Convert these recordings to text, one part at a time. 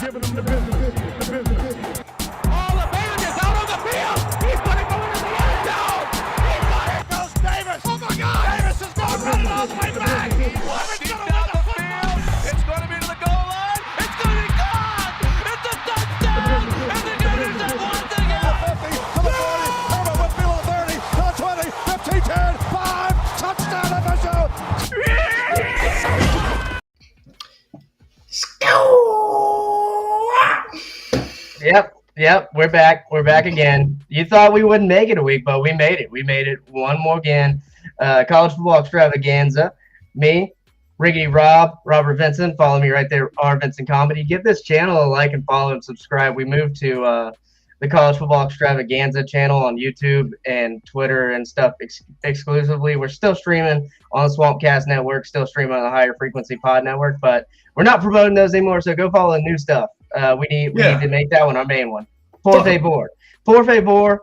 giving them the business. Oh, the man is out on the field. He's going to go into the end zone. He's got it. Goes Davis. Oh, my God. Davis is going to run it all the way back. It's going to down the field. It's going to be to the goal line. It's going to be gone. It's a touchdown. And the Gators have won the game. 50 to the 40. Herman Whitfield to the 30 to the 20. 15, 10, 5. Touchdown FSU. Yep. We're back. We're back again. You thought we wouldn't make it a week, but we made it. We made it one more again. College football extravaganza. Me, Riggedy Robert Vincent. Follow me right there, R Vincent Comedy. Give this channel a like and follow and subscribe. We moved to the College Football Extravaganza channel on YouTube and Twitter and stuff exclusively. We're still streaming on the Swampcast Network, still streaming on the Higher Frequency Pod Network, but we're not promoting those anymore, so go follow the new stuff. We need to make that one our main one. Por favor,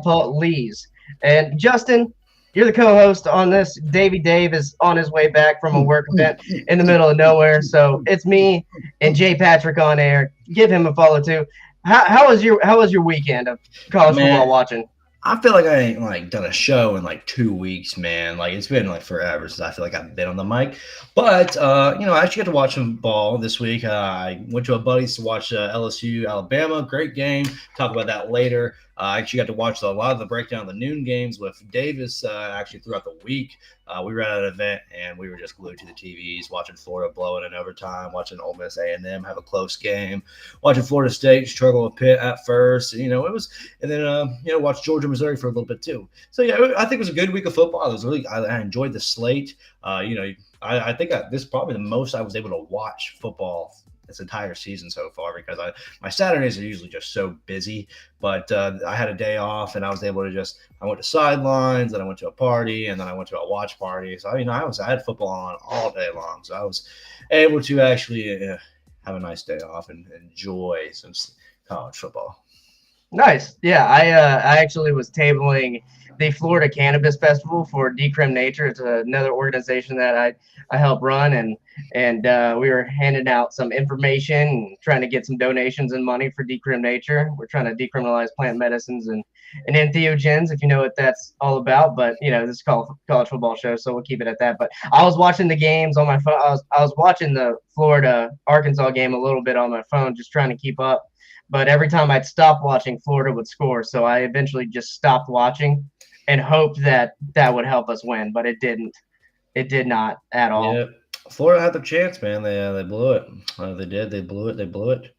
please. And Justin, you're the co-host on this. Davey Dave is on his way back from a work event in the middle of nowhere, so it's me and Jay Patrick on air. Give him a follow too. How was your weekend of college football watching? I feel like I ain't done a show in 2 weeks, man. It's been forever since I feel like I've been on the mic. But I actually got to watch some ball this week. I went to a buddy's to watch LSU Alabama. Great game. Talk about that later. I actually got to watch a lot of the breakdown of the noon games with Davis actually throughout the week. We were at an event and we were just glued to the TVs, watching Florida blow it in overtime, watching Ole Miss A&M have a close game, watching Florida State struggle with Pitt at first. It was, and then watch Georgia, Missouri for a little bit too. So I think it was a good week of football. It was really, I enjoyed the slate. I think this is probably the most I was able to watch football this entire season so far, because my Saturdays are usually just so busy, but I had a day off and I was able to I went to sidelines, then I went to a party, and then I went to a watch party. So I had football on all day long, so I was able to actually have a nice day off and enjoy some college football. Nice. Yeah, I actually was tabling the Florida Cannabis Festival for Decrim Nature. It's another organization that I help run, and we were handing out some information and trying to get some donations and money for Decrim Nature. We're trying to decriminalize plant medicines and entheogens, if you know what that's all about. But this is a college football show, so we'll keep it at that. But I was watching the games on my phone. I was watching the Florida Arkansas game a little bit on my phone, just trying to keep up. But every time I'd stop watching, Florida would score. So I eventually just stopped watching and hoped that would help us win. But it didn't. It did not at all. Yeah, Florida had their chance, man. They blew it. They did. They blew it.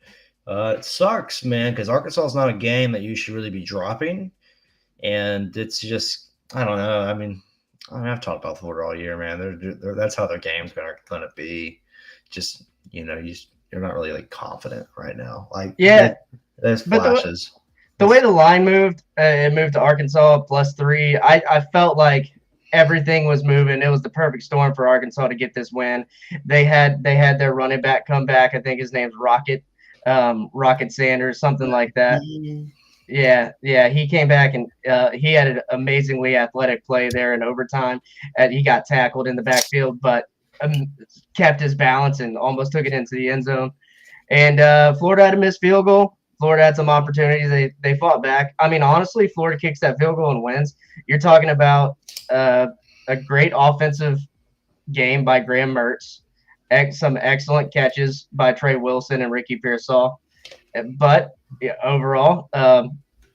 It sucks, man, because Arkansas is not a game that you should really be dropping. And it's just, I don't know. I mean, I've talked about Florida all year, man. That's how their game's going to be. Just, you're not really confident right now. There's flashes. The way the line moved, it moved to Arkansas +3. I felt like everything was moving. It was the perfect storm for Arkansas to get this win. They had their running back come back. I think his name's Rocket Sanders, something like that. Yeah, he came back and he had an amazingly athletic play there in overtime. He got tackled in the backfield, but kept his balance and almost took it into the end zone. And Florida had a missed field goal. Florida had some opportunities. They fought back. I mean, honestly, Florida kicks that field goal and wins. You're talking about a great offensive game by Graham Mertz, some excellent catches by Trey Wilson and Ricky Pearsall. But overall,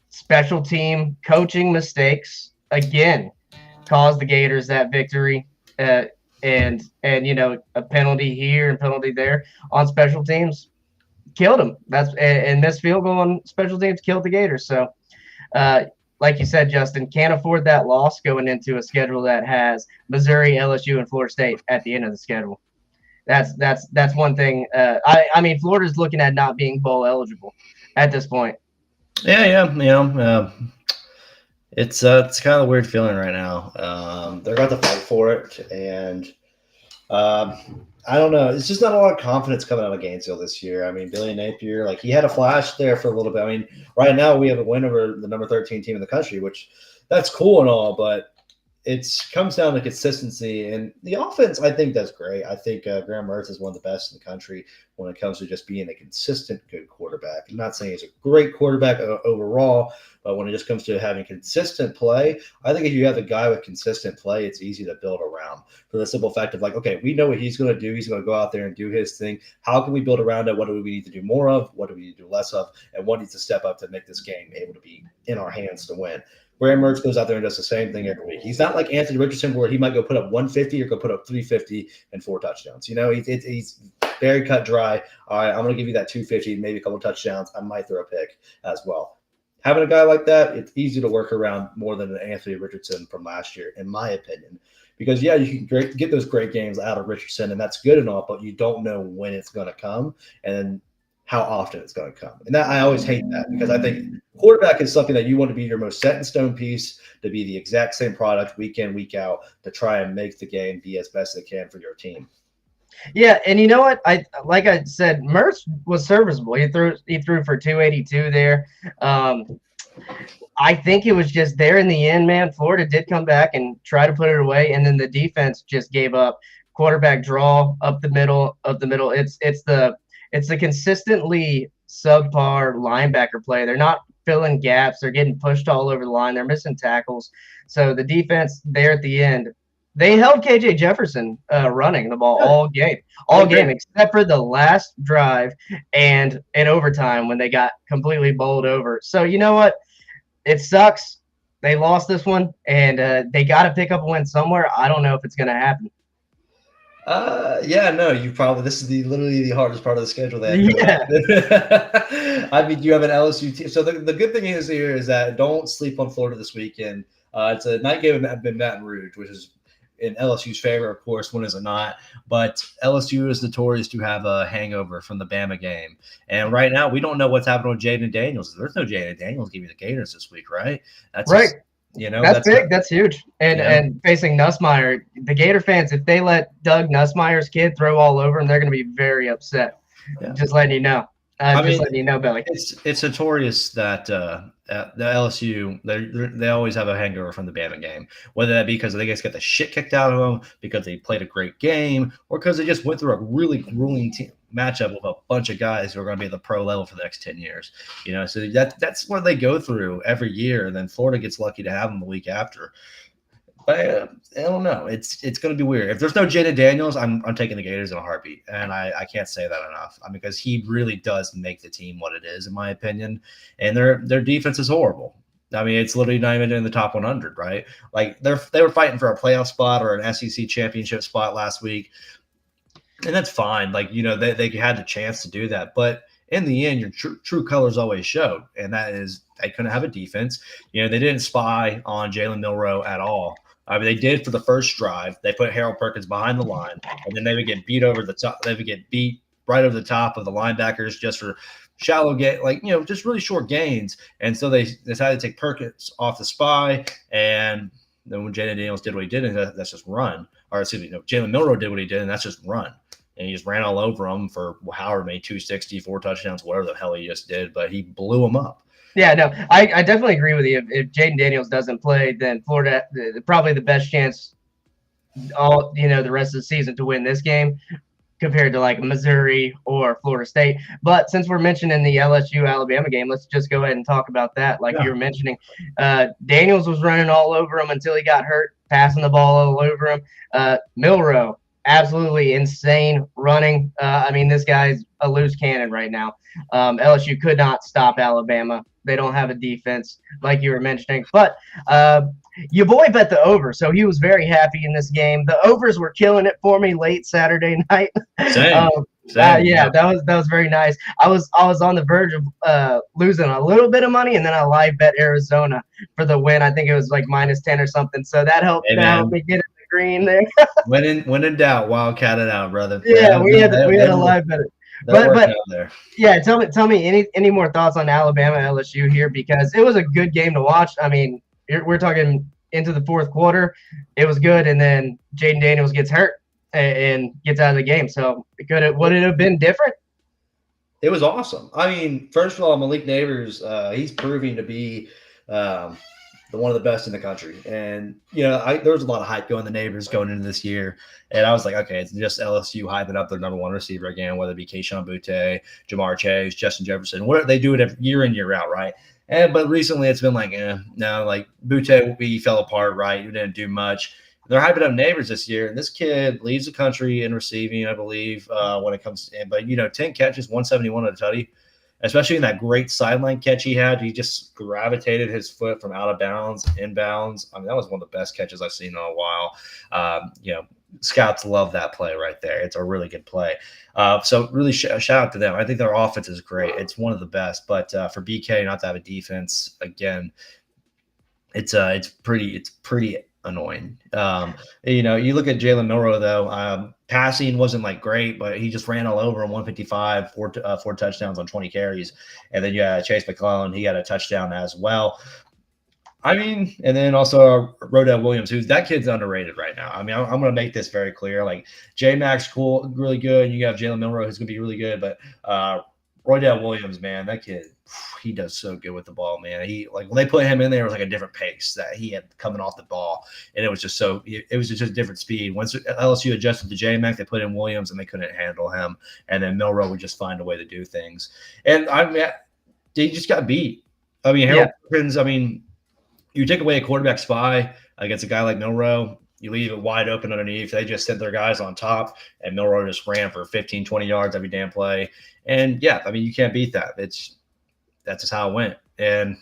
special team coaching mistakes again caused the Gators that victory. And a penalty here and penalty there on special teams killed them. And this field goal on special teams killed the Gators. So, like you said, Justin, can't afford that loss going into a schedule that has Missouri, LSU, and Florida State at the end of the schedule. That's one thing. I mean, Florida's looking at not being bowl eligible at this point. Yeah. It's kind of a weird feeling right now. They're going to fight for it, and I don't know. It's just not a lot of confidence coming out of Gainesville this year. I mean, Billy Napier, he had a flash there for a little bit. I mean, right now we have a win over the number 13 team in the country, which that's cool and all, but it comes down to consistency, and the offense I think does great. I think Graham Mertz is one of the best in the country when it comes to just being a consistent good quarterback. I'm not saying he's a great quarterback overall, but when it just comes to having consistent play, I think if you have a guy with consistent play, it's easy to build around for the simple fact of like, okay, we know what he's going to do. He's going to go out there and do his thing. How can we build around it? What do we need to do more of? What do we need to do less of? And what needs to step up to make this game able to be in our hands to win? Graham Mertz goes out there and does the same thing every week. He's not like Anthony Richardson where he might go put up 150 or go put up 350 and 4 touchdowns. You know, he's very cut dry. All right, I'm going to give you that 250, maybe a couple touchdowns. I might throw a pick as well. Having a guy like that, it's easy to work around more than an Anthony Richardson from last year, in my opinion. Because, yeah, you can get those great games out of Richardson, and that's good and all, but you don't know when it's going to come and how often it's going to come. And that I always hate that because I think quarterback is something that you want to be your most set in stone piece, to be the exact same product week in, week out, to try and make the game be as best it can for your team. Yeah, and you know what? Like I said, Mertz was serviceable. He threw for 282 there. I think it was just there in the end, man. Florida did come back and try to put it away, and then the defense just gave up. Quarterback draw up the middle of the middle. It's the consistently subpar linebacker play. They're not filling gaps. They're getting pushed all over the line. They're missing tackles. So the defense there at the end, they held KJ Jefferson running the ball all game, except for the last drive and in overtime when they got completely bowled over. So you know what? It sucks. They lost this one, and they got to pick up a win somewhere. I don't know if it's going to happen. Yeah, no, this is literally the hardest part of the schedule. Yeah. I mean, you have an LSU team. So the good thing is that don't sleep on Florida this weekend. It's a night game in Baton Rouge, which is in LSU's favor, of course. When is it not? But LSU is notorious to have a hangover from the Bama game. And right now, we don't know what's happening with Jaden Daniels. There's no Jaden Daniels giving the Gators this week, right? That's right. That's big. That's huge. And facing Nussmeier, the Gator fans, if they let Doug Nussmeier's kid throw all over them, they're going to be very upset. Yeah. Just letting you know. Letting you know, Billy. It's notorious that the LSU they always have a hangover from the Bama game, whether that be because they just get the shit kicked out of them because they played a great game, or because they just went through a really grueling matchup with a bunch of guys who are going to be at the pro level for the next 10 years. You know, so that's what they go through every year, and then Florida gets lucky to have them the week after. But I don't know. It's going to be weird. If there's no Jaden Daniels, I'm taking the Gators in a heartbeat, and I can't say that enough. I mean, because he really does make the team what it is, in my opinion. And their defense is horrible. I mean, it's literally not even in the top 100, right? Like they were fighting for a playoff spot or an SEC championship spot last week, and that's fine. Like, you know, they had the chance to do that, but in the end, your true colors always showed, and that is they couldn't have a defense. You know, they didn't spy on Jalen Milroe at all. I mean, they did for the first drive. They put Harold Perkins behind the line, and then they would get beat over the top. They would get beat right over the top of the linebackers just for shallow get, like, you know, just really short gains. And so they decided to take Perkins off the spy. And then when Jaden Daniels did what he did, and that's just run. Or excuse me, no, Jalen Milroe did what he did, and that's just run. And he just ran all over them for however many 260, 4 touchdowns, whatever the hell he just did. But he blew them up. Yeah, no, I definitely agree with you. If Jaden Daniels doesn't play, then Florida probably the best chance the rest of the season to win this game compared to like Missouri or Florida State. But since we're mentioning the LSU-Alabama game, let's just go ahead and talk about that. Like you were mentioning, Daniels was running all over him until he got hurt, passing the ball all over him. Milroe, absolutely insane running. I mean, this guy's a loose cannon right now. LSU could not stop Alabama. They don't have a defense, like you were mentioning. But your boy bet the over, so he was very happy in this game. The overs were killing it for me late Saturday night. Same. Yeah, that was very nice. I was on the verge of losing a little bit of money, and then I live bet Arizona for the win. I think it was like -10 or something. So that helped me get in the green there. when in doubt, wildcat it out, brother. Yeah, we had a live bet it. But yeah, tell me any more thoughts on Alabama LSU here, because it was a good game to watch. I mean, we're talking into the fourth quarter, it was good, and then Jaden Daniels gets hurt and gets out of the game. So would it have been different? It was awesome. I mean, first of all, Malik Neighbors, he's proving to be one of the best in the country. And there was a lot of hype going the neighbors going into this year, and I was like, okay, it's just LSU hyping up their number one receiver again, whether it be Keyshawn Butte, Jamar Chase, Justin Jefferson. What they do it every, year in year out, right? But recently it's been like, no, like Butte, we fell apart, right? We didn't do much. They're hyping up neighbors this year, and this kid leads the country in receiving, I believe, when it comes in. But 10 catches, 171 at a tutty. Especially in that great sideline catch he had. He just gravitated his foot from out of bounds, inbounds. I mean, that was one of the best catches I've seen in a while. Scouts love that play right there. It's a really good play. So really shout out to them. I think their offense is great. It's one of the best. But for BK not to have a defense, again, it's pretty annoying. You look at Jalen Milroe, though. Passing wasn't like great, but he just ran all over him, 155, four touchdowns on 20 carries. And then you had Chase McClellan. He had a touchdown as well. I mean, and then also Rodell Williams, that kid's underrated right now. I mean, I'm going to make this very clear. Like, J-Max, cool, really good. You have Jalen Milroe, who's going to be really good. But Rodell Williams, man, that kid, he does so good with the ball, man. He, like, when they put him in there, it was like a different pace that he had coming off the ball, and it was just a different speed. Once LSU adjusted to J-Mac, they put in Williams, and they couldn't handle him, and then Milroe would just find a way to do things. And I mean, they just got beat. I mean, Harold Perkins, I mean, you take away a quarterback spy against a guy like Milroe, you leave it wide open underneath. They just sent their guys on top, and Milroe just ran for 15, 20 yards every damn play. And, yeah, I mean, you can't beat that. That's just how it went. And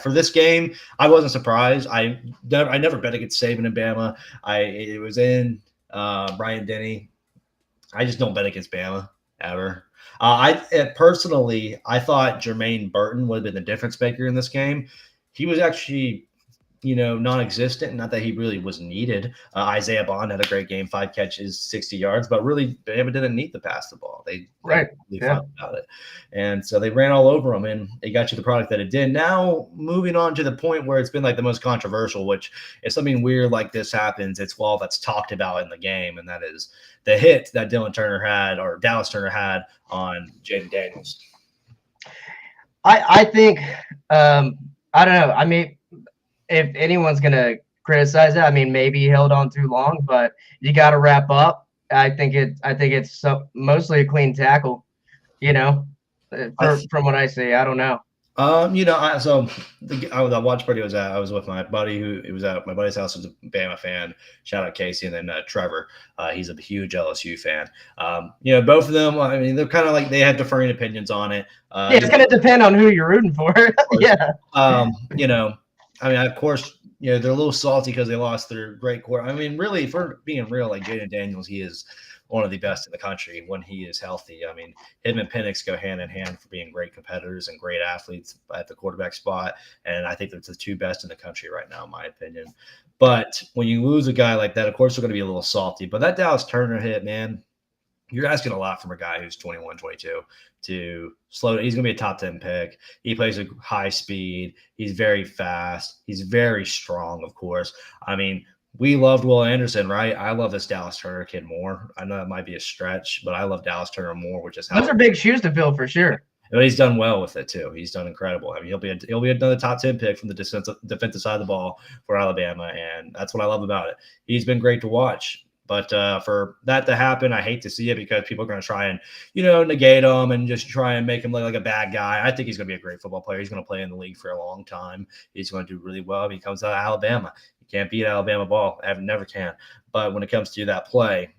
for this game, I wasn't surprised. I never bet against Saban and Bama. It was in Bryant Denny. I just don't bet against Bama ever. Personally, I thought Jermaine Burton would have been the difference maker in this game. He was actually non-existent. Not that he really was needed. Isaiah Bond had a great game, 5 catches, 60 yards, but really Bama didn't need to pass the ball. They really thought about it. And so they ran all over them, and it got you the product that it did. Now, moving on to the point where it's been like the most controversial, which if something weird like this happens, it's all that's talked about in the game, and that is the hit that Dallas Turner had on Jaden Daniels. I think, I don't know. I mean, if anyone's going to criticize it, I mean, maybe he held on too long, but you got to wrap up. I think it's mostly a clean tackle, from what I see. I don't know. The watch party I was with my buddy who was at my buddy's house, was a Bama fan. Shout out Casey, and then Trevor. He's a huge LSU fan. Both of them. I mean, they're kind of like they have differing opinions on it. It's going to depend on who you're rooting for. Yeah. I mean, of course, they're a little salty because they lost their great core. I mean, really, for being real, like Jaden Daniels, he is one of the best in the country when he is healthy. I mean, him and Penix go hand in hand for being great competitors and great athletes at the quarterback spot. And I think they're the 2 best in the country right now, in my opinion. But when you lose a guy like that, of course, they're going to be a little salty. But that Dallas Turner hit, man, you're asking a lot from a guy who's 21, 22 to slow. He's going to be a top 10 pick. He plays a high speed. He's very fast. He's very strong, of course. I mean, we loved Will Anderson, right? I love this Dallas Turner kid more. I know that might be a stretch, but I love Dallas Turner more, which is how those are big shoes to fill for sure. But he's done well with it too. He's done incredible. I mean, he'll be another top 10 pick from the defensive side of the ball for Alabama, and that's what I love about it. He's been great to watch. But for that to happen, I hate to see it because people are going to try and, negate him and just try and make him look like a bad guy. I think he's going to be a great football player. He's going to play in the league for a long time. He's going to do really well. He comes out of Alabama. You can't beat Alabama ball. Never can. But when it comes to that play,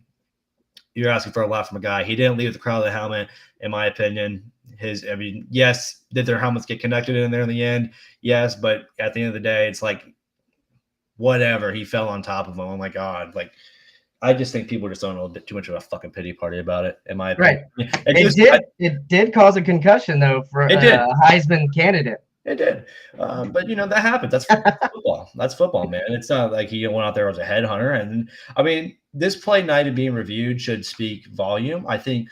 you're asking for a lot from a guy. He didn't leave the crowd of the helmet, in my opinion. Yes, did their helmets get connected in there in the end? Yes, but at the end of the day, it's like, whatever. He fell on top of him. Oh, my God. Like, I just think people are just throwing a little bit too much of a fucking pity party about it, in my opinion. Right. It did cause a concussion, though, for a Heisman candidate. It did. But, that happens. That's football. That's football, man. It's not like he went out there as a headhunter. And, I mean, this play night and being reviewed should speak volume. I think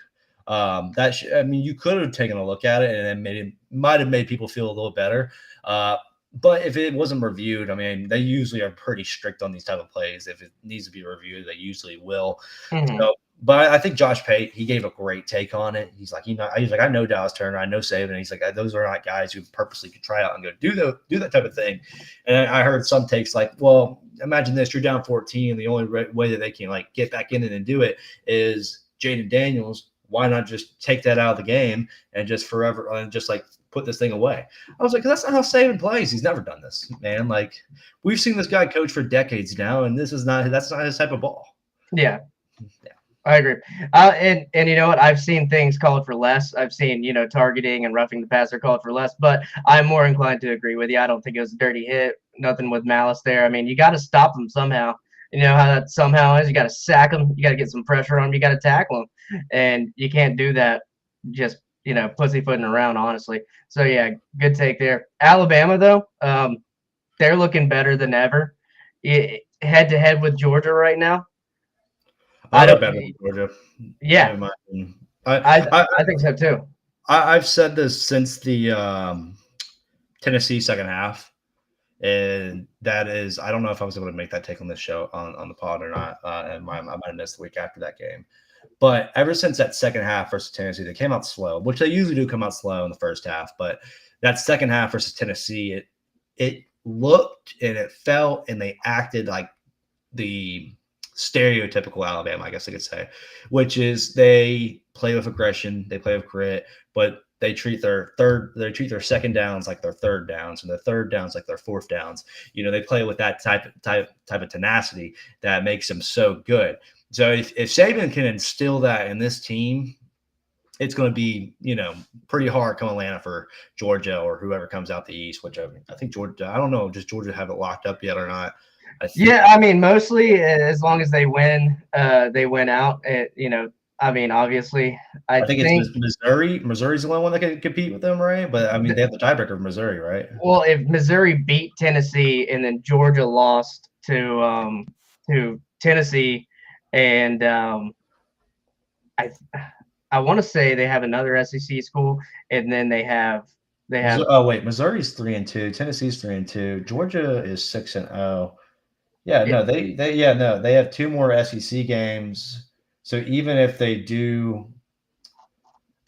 you could have taken a look at it and then might have made people feel a little better. But if it wasn't reviewed, I mean, they usually are pretty strict on these type of plays. If it needs to be reviewed, they usually will. Mm-hmm. So But I think Josh Pate, he gave a great take on it. He's like, I know Dallas Turner, I know Saban. And he's like, those are not guys who purposely could try out and go do that type of thing. And I heard some takes like, well, imagine this: you're down 14, and the only way that they can like get back in it and do it is Jaden Daniels. Why not just take that out of the game and just forever and just like put this thing away? I was like, that's not how Saban plays. He's never done this, man. Like, we've seen this guy coach for decades now, and that's not his type of ball. Yeah. I agree. And you know what? I've seen things called for less. I've seen, targeting and roughing the passer called for less, but I'm more inclined to agree with you. I don't think it was a dirty hit. Nothing with malice there. I mean, you got to stop them somehow. You know how that somehow is? You got to sack them. You got to get some pressure on them. You got to tackle them. And you can't do that just, pussyfooting around, honestly. So, yeah, good take there. Alabama, though, they're looking better than ever. Head-to-head with Georgia right now. I don't better than Georgia. Yeah, I think so too. I've said this since the Tennessee second half, and that is, I don't know if I was able to make that take on this show on the pod or not, and I might have missed the week after that game. But ever since that second half versus Tennessee, they came out slow, which they usually do come out slow in the first half. But that second half versus Tennessee, it looked and it felt and they acted like the stereotypical Alabama, I guess I could say, which is they play with aggression, they play with grit, but they treat their second downs like their third downs, and their third downs like their fourth downs. They play with that type of tenacity that makes them so good. So if Saban can instill that in this team, it's going to be, pretty hard come Atlanta for Georgia or whoever comes out the East, which I think Georgia, I don't know, does Georgia have it locked up yet or not? Yeah, I mean, mostly as long as they win out. Obviously, I think it's Missouri. Missouri's the only one that can compete with them, right? But I mean, they have the tiebreaker of Missouri, right? Well, if Missouri beat Tennessee and then Georgia lost to Tennessee, and I want to say they have another SEC school, and then they have. Oh wait, Missouri's 3-2, Tennessee's 3-2, Georgia is 6-0. Yeah, no, they have two more SEC games. So even if they do,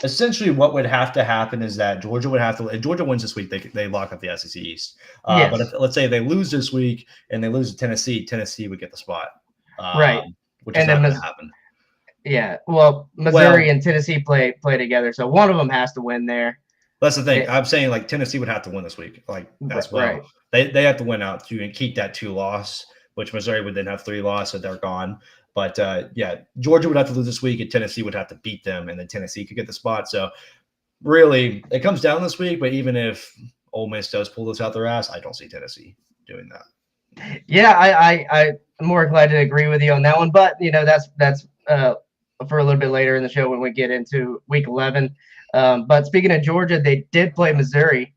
essentially what would have to happen is that Georgia would have to, if Georgia wins this week, they lock up the SEC East. Yes. But let's say they lose this week and they lose to Tennessee would get the spot. Right. Which is not going to happen. Yeah. Well, Missouri and Tennessee play together, so one of them has to win there. That's the thing. I'm saying like Tennessee would have to win this week, like as well. Right. They have to win out to keep that 2-loss. Which Missouri would then have 3 losses, so they're gone. But, Georgia would have to lose this week, and Tennessee would have to beat them, and then Tennessee could get the spot. So, really, it comes down this week, but even if Ole Miss does pull this out their ass, I don't see Tennessee doing that. Yeah, I'm more inclined to agree with you on that one. But, that's for a little bit later in the show when we get into Week 11. But speaking of Georgia, they did play Missouri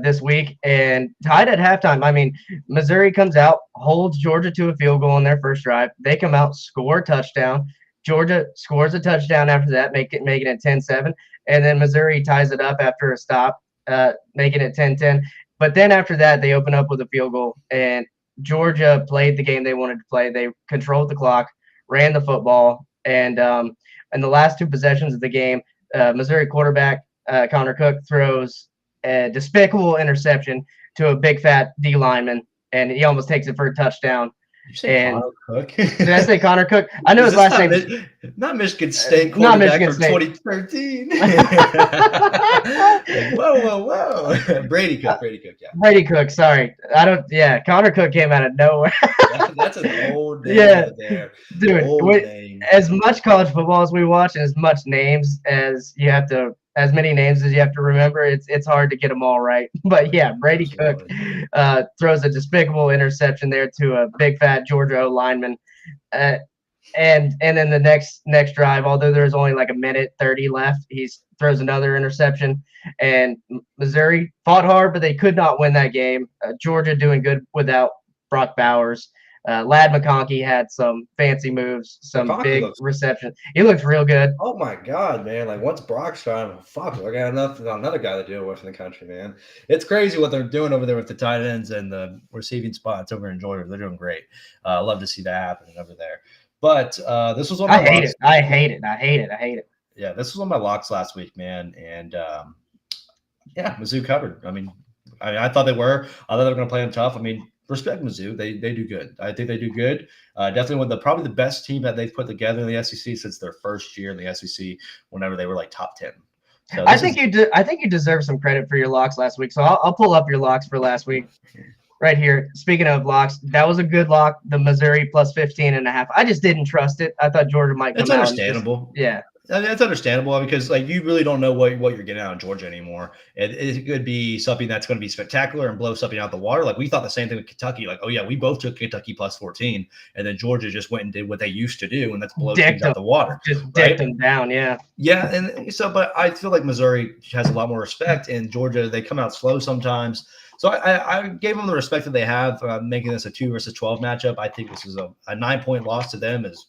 this week and tied at halftime. I mean, Missouri comes out, holds Georgia to a field goal on their first drive. They come out, score a touchdown. Georgia scores a touchdown after that, making it 10-7. And then Missouri ties it up after a stop, making it 10-10. But then after that, they open up with a field goal, and Georgia played the game they wanted to play. They controlled the clock, ran the football, and in the last 2 possessions of the game, Missouri quarterback Connor Cook throws a despicable interception to a big fat D lineman, and he almost takes it for a touchdoung. Did you say Connor Cook? Did I say Connor Cook? I know his last name. Not Michigan State quarterback from 2013. Whoa. Brady Cook, yeah. Brady Cook, sorry. Connor Cook came out of nowhere. That's an old name right there. Dude, as much college football as we watch and as much names as you have to as many names as you have to remember, it's hard to get them all right. But yeah, Brady Cook throws a despicable interception there to a big fat Georgia lineman, and then the next drive, although there's only like 1:30 left, he throws another interception. And Missouri fought hard, but they could not win that game. Georgia doing good without Brock Bowers. Lad McConkey had some fancy moves, some big receptions. He looks real good. Oh my God, man! Like once Brock's gone, fuck, I got another guy to deal with in the country, man. It's crazy what they're doing over there with the tight ends and the receiving spots over in Georgia. They're doing great. Love to see that happening over there. But this was one of I my hate locks. it. I hate it. I hate it. I hate it. Yeah, this was one of my locks last week, man. And yeah, Mizzou covered. I thought they were. I thought they were going to play them tough. I mean, respect Mizzou. They do good. I think they do good. Definitely one of the probably the best team that they've put together in the SEC since their first year in the SEC. Whenever they were like top 10. So I think you deserve some credit for your locks last week. So I'll pull up your locks for last week right here. Speaking of locks, that was a good lock. The Missouri plus 15.5. I just didn't trust it. I thought Georgia might come it's out. Understandable. Yeah. I mean, that's understandable because like you really don't know what you're getting out of Georgia anymore. It could be something that's going to be spectacular and blow something out the water. Like we thought the same thing with Kentucky. Like, oh yeah, we both took Kentucky plus 14, and then Georgia just went and did what they used to do, and that's blow teams out the water. Just dicked them down, yeah. Yeah, and so, but I feel like Missouri has a lot more respect, and Georgia they come out slow sometimes. So I gave them the respect that they have, making this a 2 versus 12 matchup. I think this is a 9-point loss to them is.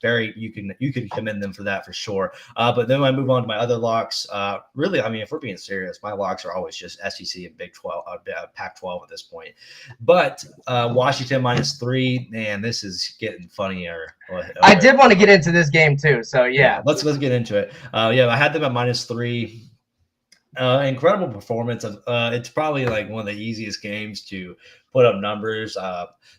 Very, you can commend them for that for sure. But then I move on to my other locks. Really, I mean, if we're being serious, my locks are always just SEC and Big 12, Pac-12 at this point. But Washington -3, man, this is getting funnier. I did want to get into this game too, so yeah. Let's get into it. Yeah, I had them at -3. Incredible performance. It's probably like one of the easiest games to put up numbers.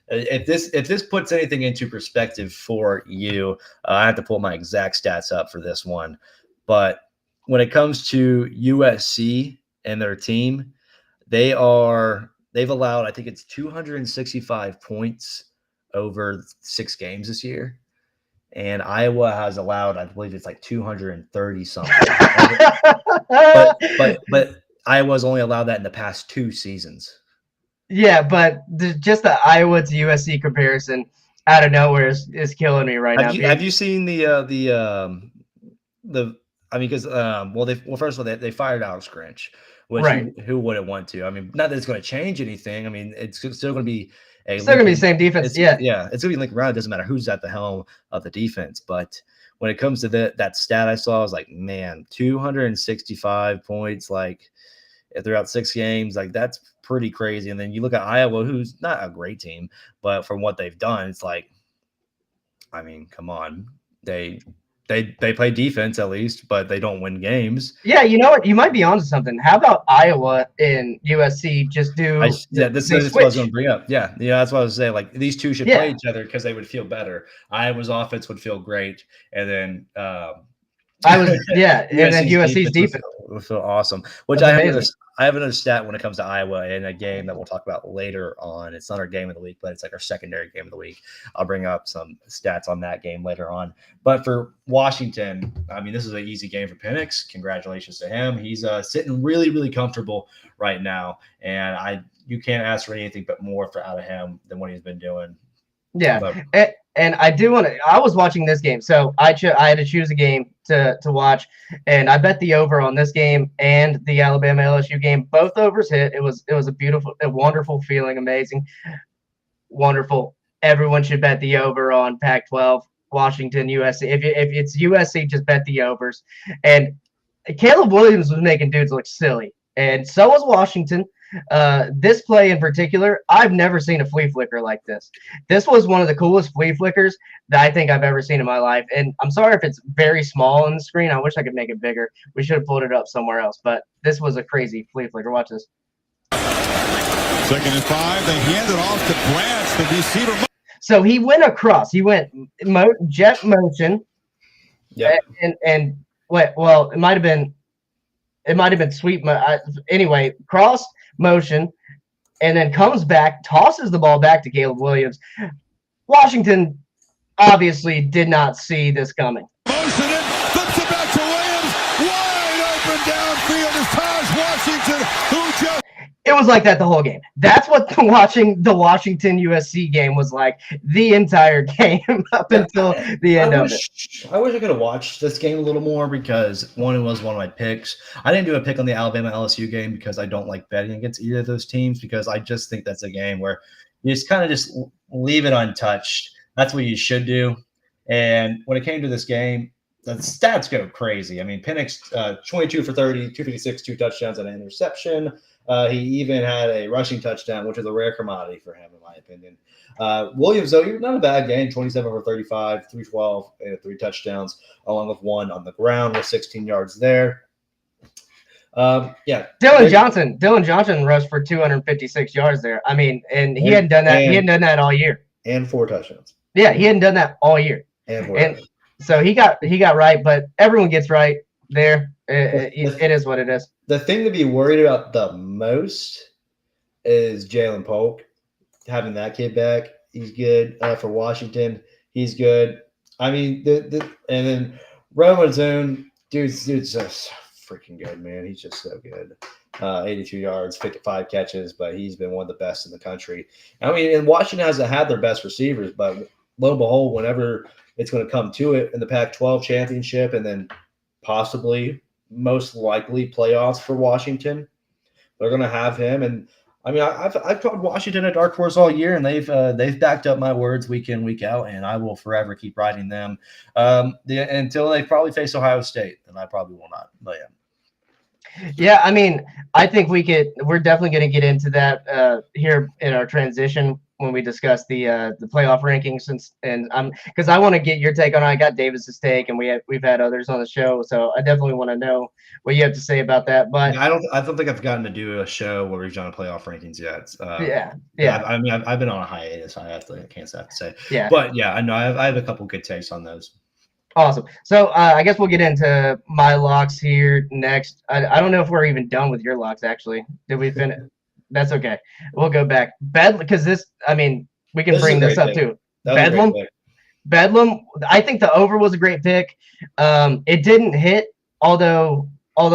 If this puts anything into perspective for you, I have to pull my exact stats up for this one. But when it comes to USC and their team, they've allowed, I think it's 265 points over 6 games this year. And Iowa has allowed, I believe it's like 230 something. but Iowa's only allowed that in the past 2 seasons. Yeah, but just the Iowa to USC comparison out of nowhere is killing me right now. Have you seen because first of all they fired Alex Grinch, which right. who wouldn't want to? I mean, not that it's going to change anything. I mean, it's still going to be the same defense. It's going to be linked around. It doesn't matter who's at the helm of the defense. But when it comes to that stat I saw, I was like, man, 265 points like throughout 6 games, like that's pretty crazy. And then you look at Iowa, who's not a great team, but from what they've done, it's like, I mean, come on, they play defense at least, but they don't win games. Yeah, you know what? You might be onto something. How about Iowa and USC just do? This is what I was going to bring up. Yeah, that's what I was saying. Like these two should play each other because they would feel better. Iowa's offense would feel great, and then and then USC's defense would feel awesome. Which I have another stat when it comes to Iowa in a game that we'll talk about later on. It's not our game of the week, but it's like our secondary game of the week. I'll bring up some stats on that game later on. But for Washington, I mean, this is an easy game for Penix. Congratulations to him. He's sitting really, really comfortable right now, and you can't ask for anything but more out of him than what he's been doing. Yeah, and I do want to. I was watching this game, so I had to choose a game to watch, and I bet the over on this game and the Alabama LSU game. Both overs hit. It was a wonderful feeling, amazing, wonderful. Everyone should bet the over on Pac-12, Washington, USC. If it's USC, just bet the overs. And Caleb Williams was making dudes look silly, and so was Washington. This play in particular, I've never seen a flea flicker like this. This was one of the coolest flea flickers that I think I've ever seen in my life. And I'm sorry if it's very small on the screen. I wish I could make it bigger. We should have pulled it up somewhere else. But this was a crazy flea flicker. Watch this. 2nd and 5. They hand it off to Branch, the receiver. So he went across. He went jet motion. Yeah. And well, it might have been sweep. Anyway, cross motion, and then comes back, tosses the ball back to Caleb Williams. Washington obviously did not see this coming. Motion it, flips it back to Williams. Wide open downfield is Taj Washington, who just. It was like that the whole game. That's what watching the Washington USC game was like the entire game up until the end of it. I wish I could have watched this game a little more because it was one of my picks. I didn't do a pick on the Alabama LSU game because I don't like betting against either of those teams because I just think that's a game where you just kind of just leave it untouched. That's what you should do. And when it came to this game, the stats go crazy. I mean, Penix, 22 for 30, 256, 2 touchdowns and an interception. He even had a rushing touchdown, which is a rare commodity for him, in my opinion. Williams, though, not a bad game, 27 for 35, 312, and 3 touchdowns, along with 1 on the ground with 16 yards there. Dylan Johnson rushed for 256 yards there. I mean, and he hadn't done that. He hadn't done that all year. And 4 touchdowns. Yeah, he hadn't done that all year. And so he got right, but everyone gets right there. It is what it is. The thing to be worried about the most is Jalen Polk, having that kid back. He's good for Washington. He's good. I mean, and then Roman Zone, dude's just freaking good, man. He's just so good. 82 yards, 55 catches, but he's been one of the best in the country. I mean, and Washington hasn't had their best receivers, but lo and behold, whenever it's going to come to it in the Pac-12 championship and then possibly most likely playoffs for Washington, they're going to have him. And I mean, I've called Washington a dark horse all year, and they've backed up my words week in, week out, and I will forever keep riding them until they probably face Ohio State, and I probably will not. But yeah. Yeah, I mean, I think we're definitely going to get into that here in our transition when we discuss the playoff rankings, because I want to get your take on it. I got Davis's take, and we've had others on the show, so I definitely want to know what you have to say about that. But I don't think I've gotten to do a show where we've done playoff rankings yet. Yeah. I mean, I've been on a hiatus. I can't have to say. Yeah. But yeah, I know I have a couple good takes on those. Awesome. So I guess we'll get into my locks here next. I don't know if we're even done with your locks, actually. Did we finish? That's okay. We'll go back. Because we can bring this up too. Bedlam. I think the over was a great pick. It didn't hit, although I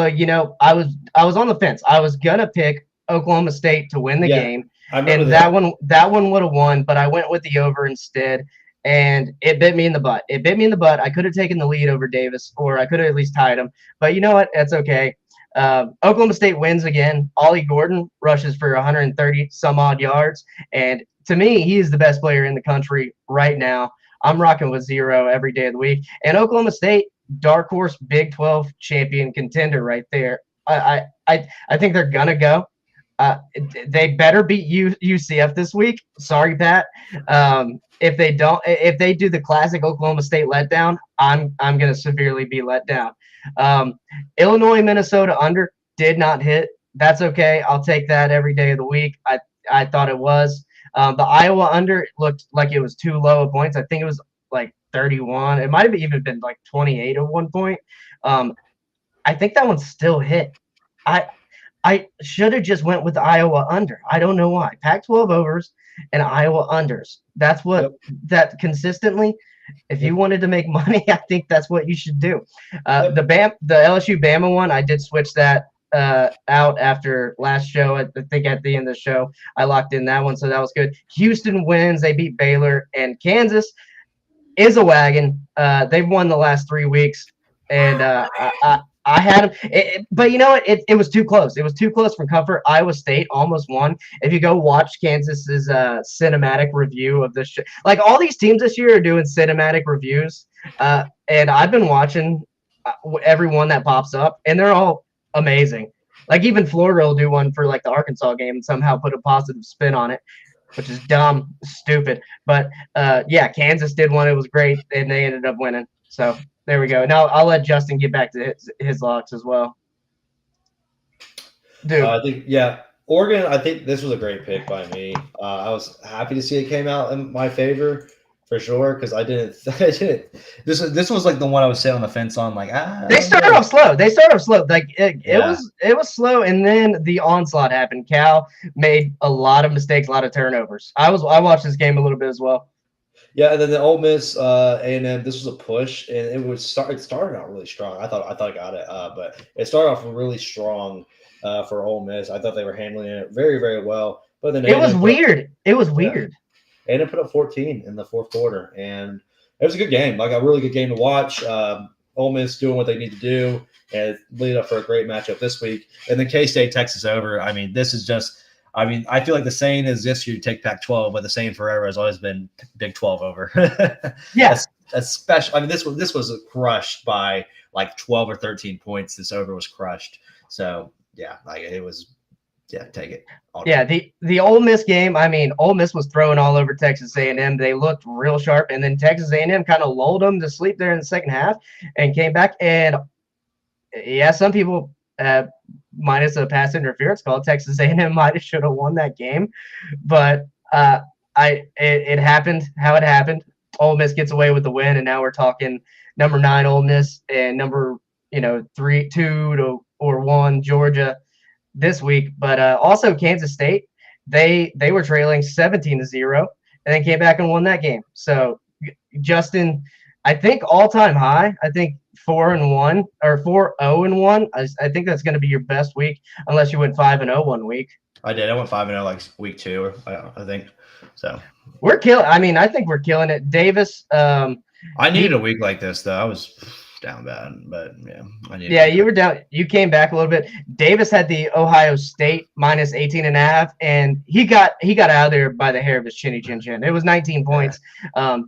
was on the fence. I was gonna pick Oklahoma State to win the game, and that one would have won, but I went with the over instead. And it bit me in the butt. I could have taken the lead over Davis, or I could have at least tied him. But you know what? That's okay. Oklahoma State wins again. Ollie Gordon rushes for 130 some odd yards. And to me, he is the best player in the country right now. I'm rocking with 0 every day of the week. And Oklahoma State, dark horse Big 12 champion contender right there. I think they're going to go. They better beat UCF this week. Sorry, Pat. If they do the classic Oklahoma State letdown, I'm going to severely be let down. Illinois, Minnesota under did not hit. That's okay. I'll take that every day of the week. I thought it was. The Iowa under looked like it was too low of points. I think it was like 31. It might have even been like 28 at one point. I think that one still hit. I should have just went with Iowa under. I don't know why. Pac-12 overs and Iowa unders. That's what that consistently. If you wanted to make money, I think that's what you should do. The LSU Bama one, I did switch that out after last show. I think at the end of the show, I locked in that one, so that was good. Houston wins. They beat Baylor, and Kansas is a wagon. They've won the last 3 weeks, and I had them, but you know what? It was too close. It was too close for comfort. Iowa State almost won. If you go watch Kansas's cinematic review of this, like all these teams this year are doing cinematic reviews, and I've been watching every one that pops up, and they're all amazing. Like even Florida will do one for like the Arkansas game and somehow put a positive spin on it, which is dumb, stupid. But yeah, Kansas did one. It was great, and they ended up winning. So. There we go. Now I'll let Justin get back to his locks as well. Dude. Oregon, I think this was a great pick by me. I was happy to see it came out in my favor for sure because I didn't. This was like the one I was sitting on the fence on. Like they started off slow. Like it was slow, and then the onslaught happened. Cal made a lot of mistakes, a lot of turnovers. I watched this game a little bit as well. Yeah, and then the Ole Miss A&M. This was a push, and it started out really strong. I thought I got it, but it started off really strong for Ole Miss. I thought they were handling it very, very well. But then it was weird. A&M put up 14 in the fourth quarter, and it was a good game, like a really good game to watch. Ole Miss doing what they need to do and lead up for a great matchup this week. And then K-State, Texas over. I mean, this is just. I mean, I feel like the saying is this year you take Pac-12, but the saying forever has always been Big 12 over. Yes. Especially, I mean, this was crushed by like 12 or 13 points. This over was crushed. So, yeah, like it was Yeah, take it. Yeah, the Ole Miss game. I mean, Ole Miss was throwing all over Texas A&M. They looked real sharp, and then Texas A&M kind of lulled them to sleep there in the second half and came back. And yeah, some people, minus a pass interference call, Texas A&M might have should have won that game, but it happened how it happened. Ole Miss gets away with the win, and now we're talking number 9 Ole Miss and number 3-2 or 1 Georgia this week. But also Kansas State, they were trailing 17-0 and then came back and won that game. So Justin, I think all-time high. I think 4-1 or 4-0-1. I think that's going to be your best week, unless you went 5-0 one week. I did. I went 5-0 like week 2, I think. So we're killing. I mean, I think we're killing it. Davis. I needed a week like this, though. I was down bad, but yeah, I needed. Yeah, you were down. You came back a little bit. Davis had the Ohio State minus 18.5, and he got out of there by the hair of his chinny chin chin. It was 19 points.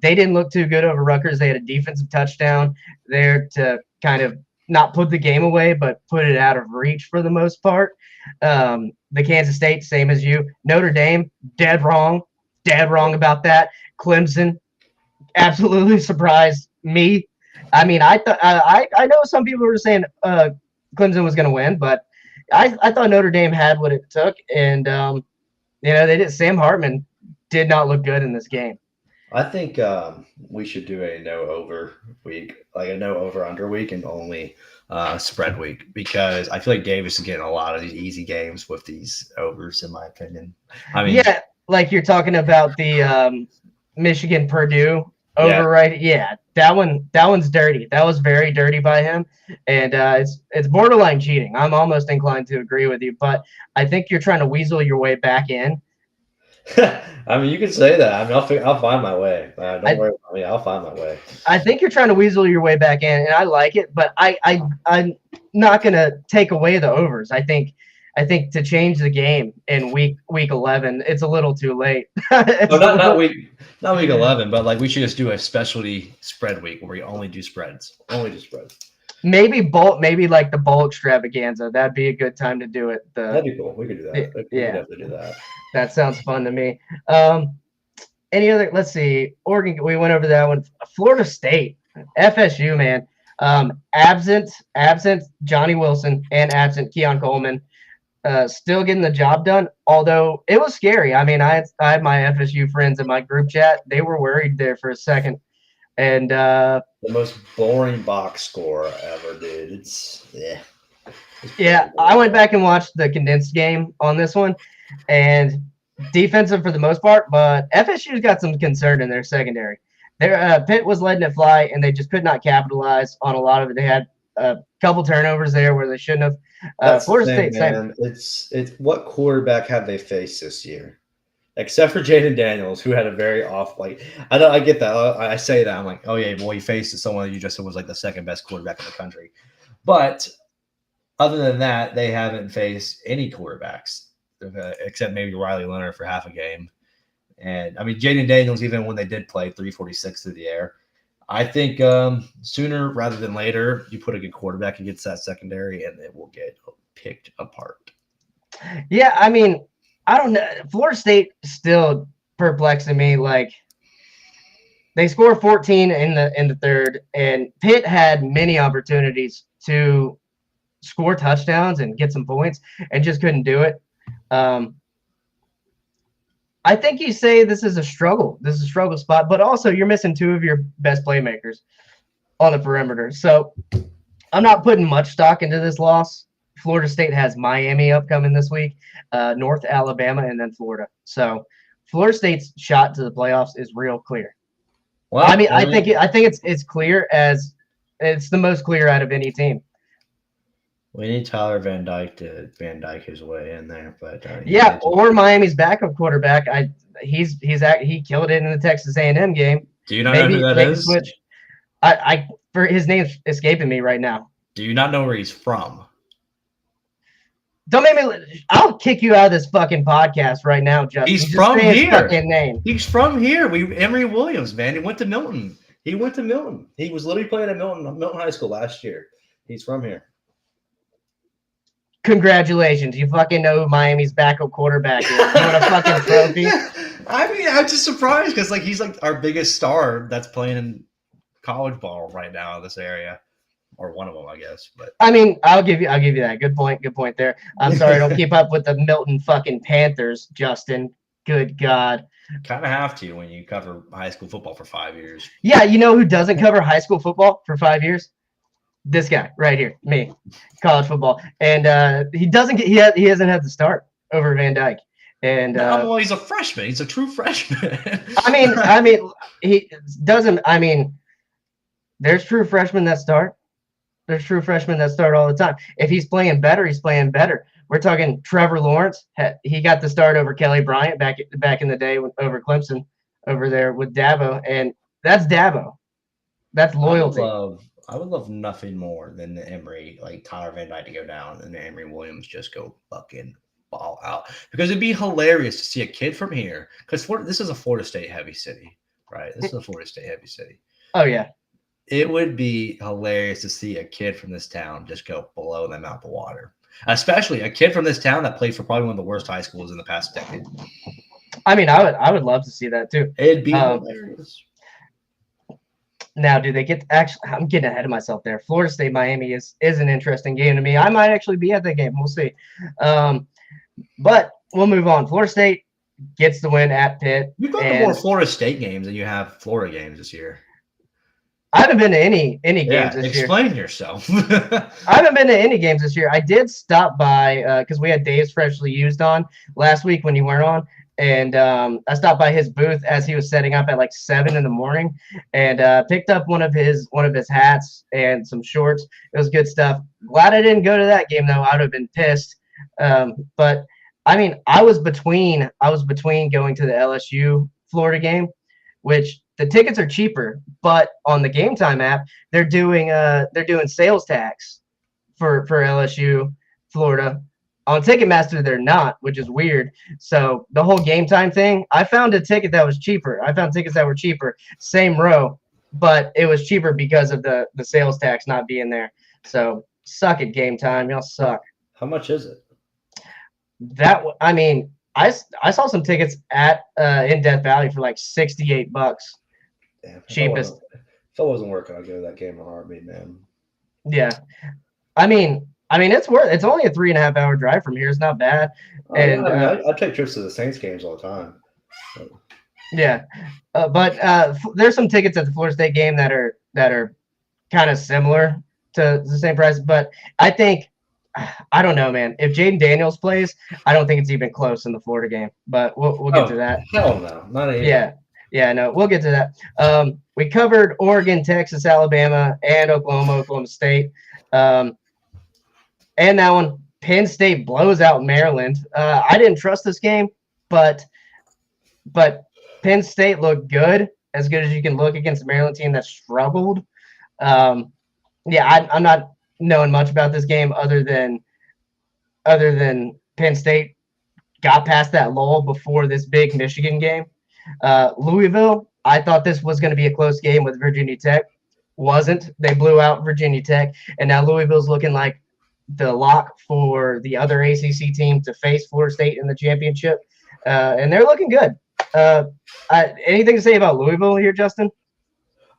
They didn't look too good over Rutgers. They had a defensive touchdown there to kind of not put the game away, but put it out of reach for the most part. The Kansas State, same as you. Notre Dame, dead wrong about that. Clemson, absolutely surprised me. I mean, I know some people were saying Clemson was going to win, but I thought Notre Dame had what it took, and they did. Sam Hartman did not look good in this game. I think we should do a no over week, like a no over under week, and only spread week, because I feel like Davis is getting a lot of these easy games with these overs, in my opinion. I mean, yeah, like you're talking about the Michigan Purdue over, right? Yeah, that one's dirty. That was very dirty by him, and it's borderline cheating. I'm almost inclined to agree with you, but I think you're trying to weasel your way back in. I mean, you can say that. I mean, I'll find my way. Don't worry about me. I'll find my way. I think you're trying to weasel your way back in, and I like it, but I'm not gonna take away the overs. I think to change the game in week 11, it's a little too late. Not week 11, but like we should just do a specialty spread week where we only do spreads. Only do spreads. Maybe like the bowl extravaganza. That'd be a good time to do it. That'd be cool. We could do that. We could definitely do that. That sounds fun to me. Any other? Let's see. Oregon. We went over that one. Florida State, FSU, man. Absent Johnny Wilson and absent Keon Coleman. Still getting the job done. Although it was scary. I mean, I had my FSU friends in my group chat. They were worried there for a second. And the most boring box score ever, dude. It's I went back and watched the condensed game on this one, and defensive for the most part, but FSU's got some concern in their secondary. Their Pitt was letting it fly, and they just could not capitalize on a lot of it. They had a couple turnovers there where they shouldn't have. Florida State, same. It's what quarterback have they faced this year? Except for Jaden Daniels, who had a very off. Like I get that. I say that I'm like, oh yeah, well he faced someone that you just said was like the second best quarterback in the country. But other than that, they haven't faced any quarterbacks except maybe Riley Leonard for half a game. And I mean, Jaden Daniels, even when they did play 346 through the air, I think sooner rather than later, you put a good quarterback against that secondary, and it will get picked apart. Yeah, I mean, I don't know. Florida State still perplexing me. Like they score 14 in the third, and Pitt had many opportunities to score touchdowns and get some points, and just couldn't do it. I think you say this is a struggle. This is a struggle spot, but also you're missing 2 of your best playmakers on the perimeter. So I'm not putting much stock into this loss. Florida State has Miami upcoming this week, North Alabama, and then Florida. So Florida State's shot to the playoffs is real clear. Well, I mean, I think it's clear as it's the most clear out of any team. We need Tyler Van Dyke to Van Dyke his way in there, but or Miami's backup quarterback. He killed it in the Texas A&M game. Do you not know who that is? Switch. For his name's escaping me right now. Do you not know where he's from? Don't make me. I'll kick you out of this fucking podcast right now, Justin. He's from here. His fucking name. He's from here. Emory Williams, man. He went to Milton. He was literally playing at Milton High School last year. He's from here. Congratulations. You fucking know who Miami's backup quarterback is. You want a fucking trophy? I mean, I'm just surprised because like he's like our biggest star that's playing in college ball right now in this area, or one of them, I guess. But I mean, I'll give you that. Good point there. I'm sorry I don't keep up with the Milton fucking Panthers, Justin. Good God. kind of have to when you cover high school football for 5 years. Yeah, you know who doesn't cover high school football for 5 years? This guy right here, me, college football, and he doesn't get he hasn't had to start over Van Dyke, and well, he's a freshman. He's a true freshman. I mean, he doesn't. I mean, there's true freshmen that start. There's true freshmen that start all the time. If he's playing better, he's playing better. We're talking Trevor Lawrence. He got the start over Kelly Bryant back in the day over Clemson, over there with Dabo, and that's Dabo. That's loyalty. I would love nothing more than the Emory, like Tyler Van Dyke to go down and the Emory Williams just go fucking ball out. Because it'd be hilarious to see a kid from here, because this is a Florida State heavy city, right? This is a Florida State heavy city. Oh, yeah. It would be hilarious to see a kid from this town just go blow them out the water. Especially a kid from this town that played for probably one of the worst high schools in the past decade. I mean, I would love to see that too. It'd be hilarious. Now, do they get actually? I'm getting ahead of myself there. Florida State Miami is an interesting game to me. I might actually be at that game. We'll see. But we'll move on. Florida State gets the win at Pitt. You've got more Florida State games than you have Florida games this year. I haven't been to any games this year. Explain yourself. I haven't been to any games this year. I did stop by because we had Dave's Freshly Used on last week when you weren't on. And I stopped by his booth as he was setting up at like 7 a.m. and picked up one of his hats and some shorts. It was good stuff. Glad I didn't go to that game though. I would have been pissed. But I mean, I was between going to the LSU Florida game, which the tickets are cheaper, but on the Game Time app they're doing sales tax for LSU Florida. On Ticketmaster, they're not, which is weird. So the whole Game Time thing, I found a ticket that was cheaper. I found tickets that were cheaper, same row, but it was cheaper because of the sales tax not being there. So suck it, Game Time. Y'all suck. How much is it? I mean, I saw some tickets at in Death Valley for like $68. Damn, Cheapest. If I wasn't working, I'd go to that game in a heartbeat, man. Yeah. I mean, it's only a 3.5 hour drive from here. It's not bad. And I take trips to the Saints games all the time. Yeah, but there's some tickets at the Florida State game that are kind of similar to the same price. But I think I don't know, man. If Jaden Daniels plays, I don't think it's even close in the Florida game. But we'll get to that. Hell no, not even. Yeah, no, we'll get to that. We covered Oregon, Texas, Alabama, and Oklahoma State. And that one, Penn State blows out Maryland. I didn't trust this game, but Penn State looked good as you can look against a Maryland team that struggled. I'm not knowing much about this game other than Penn State got past that lull before this big Michigan game. Louisville, I thought this was going to be a close game with Virginia Tech. Wasn't. They blew out Virginia Tech, and now Louisville's looking like the lock for the other ACC team to face Florida State in the championship, and they're looking good. Anything to say about Louisville here, Justin?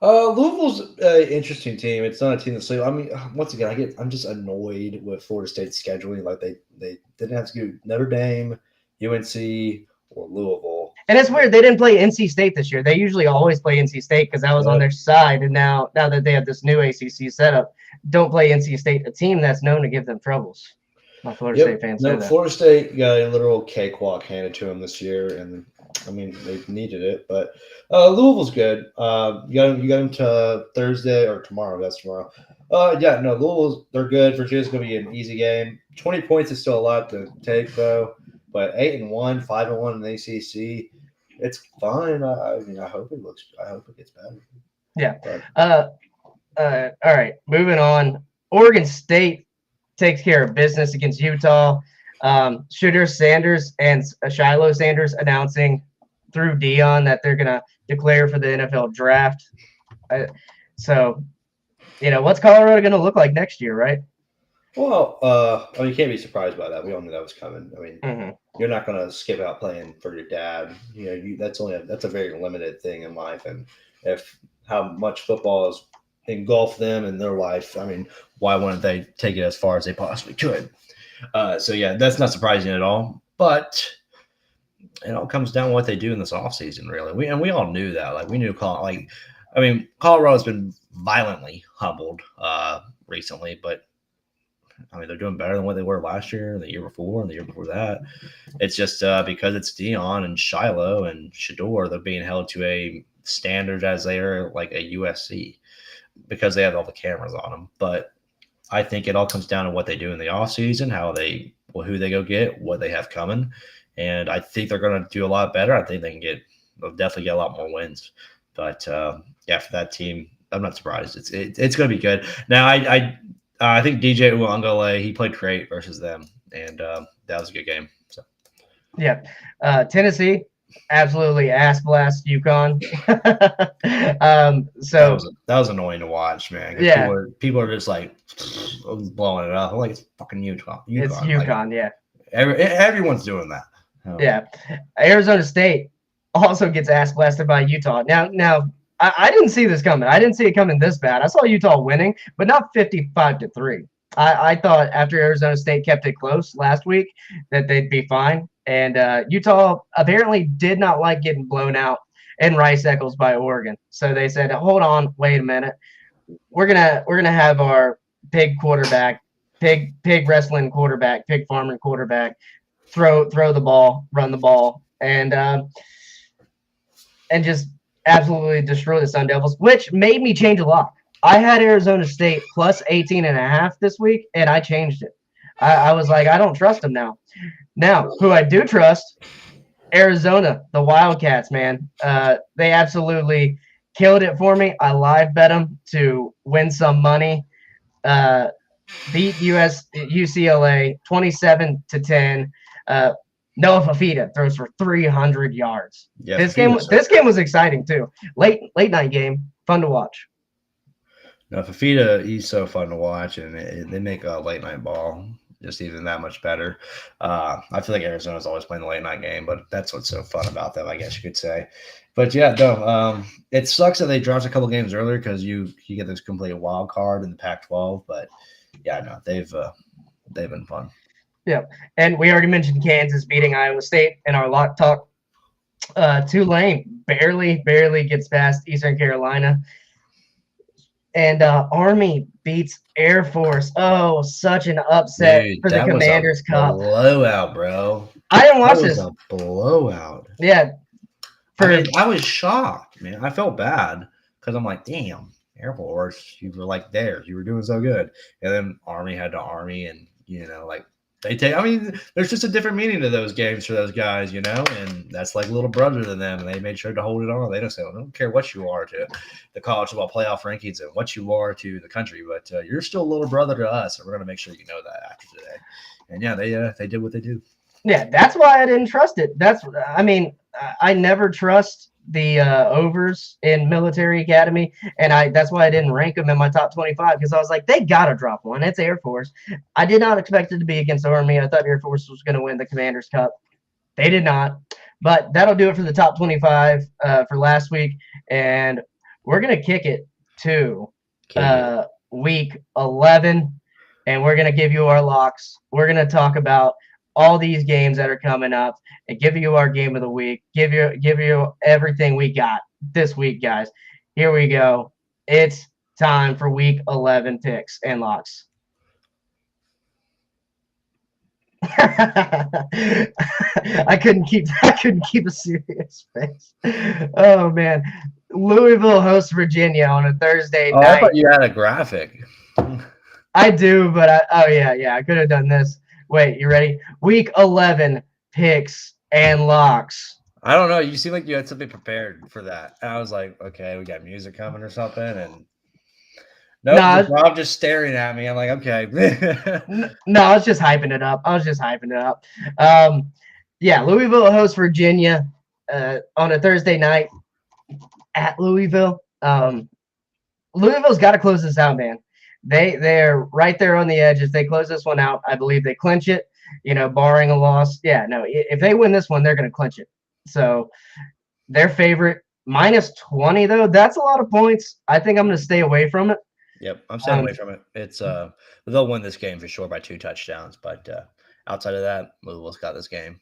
Louisville's an interesting team. It's not a team that's sleep. I mean, once again, I'm just annoyed with Florida State's scheduling. Like they didn't have to do Notre Dame, UNC, or Louisville. And it's weird. They didn't play NC State this year. They usually always play NC State because that was on their side. And now that they have this new ACC setup, don't play NC State, a team that's known to give them troubles. My Florida State fans say that. Florida State got a literal cakewalk handed to them this year, and I mean they needed it. But Louisville's good. You got them to Thursday or tomorrow. That's tomorrow. Louisville's they're good. Virginia's gonna be an easy game. 20 points is still a lot to take though. But 8-1, 5-1 in the ACC, it's fine. I hope it gets better. Yeah. All right. Moving on. Oregon State takes care of business against Utah. Shooter Sanders and Shiloh Sanders announcing through Dion that they're gonna declare for the NFL draft. So, what's Colorado gonna look like next year, right? Well, I mean, you can't be surprised by that. We all knew that was coming. I mean, Mhm. you're not going to skip out playing for your dad. That's a very limited thing in life, and if how much football has engulfed them in their life, I mean, why wouldn't they take it as far as they possibly could? So yeah, that's not surprising at all. But it all comes down to what they do in this offseason, really. We all knew that. Like we knew, Colorado's been violently humbled recently, but I mean, they're doing better than what they were last year, the year before, and the year before that. It's just because it's Dion and Shiloh and Shador, they're being held to a standard as they are like a USC because they have all the cameras on them. But I think it all comes down to what they do in the offseason, who they go get, what they have coming. And I think they're going to do a lot better. I think they'll definitely get a lot more wins. But yeah, for that team, I'm not surprised. It's going to be good. Now, I think DJ Uangale, he played great versus them, and that was a good game. So Yeah. Tennessee, absolutely ass blast UConn. that was annoying to watch, man. Yeah. People are just like blowing it up. I'm like, it's fucking UConn. It's UConn, like, yeah. Everyone's doing that. Oh. Yeah. Arizona State also gets ass blasted by Utah. Now I didn't see this coming. I didn't see it coming this bad. I saw Utah winning, but not 55-3. I thought after Arizona State kept it close last week that they'd be fine. And Utah apparently did not like getting blown out in Rice Eccles by Oregon. So they said, hold on, wait a minute. We're gonna have our pig quarterback, pig wrestling quarterback, pig farming quarterback, throw the ball, run the ball, and just absolutely destroy the Sun Devils, which made me change a lot. I had Arizona State plus 18.5 this week, and I changed it. I was like, I don't trust them now. Now, who I do trust, Arizona, the Wildcats, man. They absolutely killed it for me. I live bet them to win some money. Beat UCLA 27-10. Noah Fafita throws for 300 yards. Yeah, this game was exciting too. Late night game, fun to watch. No, Fafita, he's so fun to watch, and they make a late night ball just even that much better. I feel like Arizona's always playing the late night game, but that's what's so fun about them, I guess you could say. But yeah, no, it sucks that they dropped a couple games earlier because you get this complete wild card in the Pac-12. But yeah, no, they've been fun. Yeah, and we already mentioned Kansas beating Iowa State in our lock talk. Tulane barely gets past Eastern Carolina. And Army beats Air Force. Oh, such an upset for the Commanders Cup. Blowout, bro. I didn't watch this. A blowout. Yeah. I was shocked, man. I felt bad because I'm like, damn, Air Force, you were like there. You were doing so good. And then Army had to Army, and, like, there's just a different meaning to those games for those guys, and that's like little brother to them, and they made sure to hold it on. They don't say, I don't care what you are to the college football playoff rankings and what you are to the country, but you're still a little brother to us, and we're going to make sure you know that after today. And yeah, they did what they do. Yeah, that's why I didn't trust it. I never trust the overs in military academy, and that's why I didn't rank them in my top 25, because I was like, they gotta drop one. It's Air Force. I did not expect it to be against Army. I thought Air Force was going to win the Commanders Cup. They did not. But that'll do it for the top 25 for last week, and we're gonna kick it to week 11, and we're gonna give you our locks. We're gonna talk about all these games that are coming up and give you our game of the week, give you everything we got this week, guys. Here we go. It's time for week 11 picks and locks. I couldn't keep a serious face. Oh man. Louisville hosts Virginia on a Thursday night. I thought you had a graphic. I do, but I could have done this. Wait, you ready? Week 11 picks and locks. I don't know. You seem like you had something prepared for that. I was like, okay, we got music coming or something, and Rob just staring at me. I'm like, okay. No, I was just hyping it up. Yeah, Louisville hosts Virginia on a Thursday night at Louisville. Louisville's got to close this out, man. They're right there on the edge. If they close this one out, I believe they clinch it. Barring a loss. Yeah, no. If they win this one, they're going to clinch it. So their favorite -20 though. That's a lot of points. I think I'm going to stay away from it. Yep, I'm staying away from it. It's they'll win this game for sure by 2 touchdowns, but outside of that, Louisville's got this game.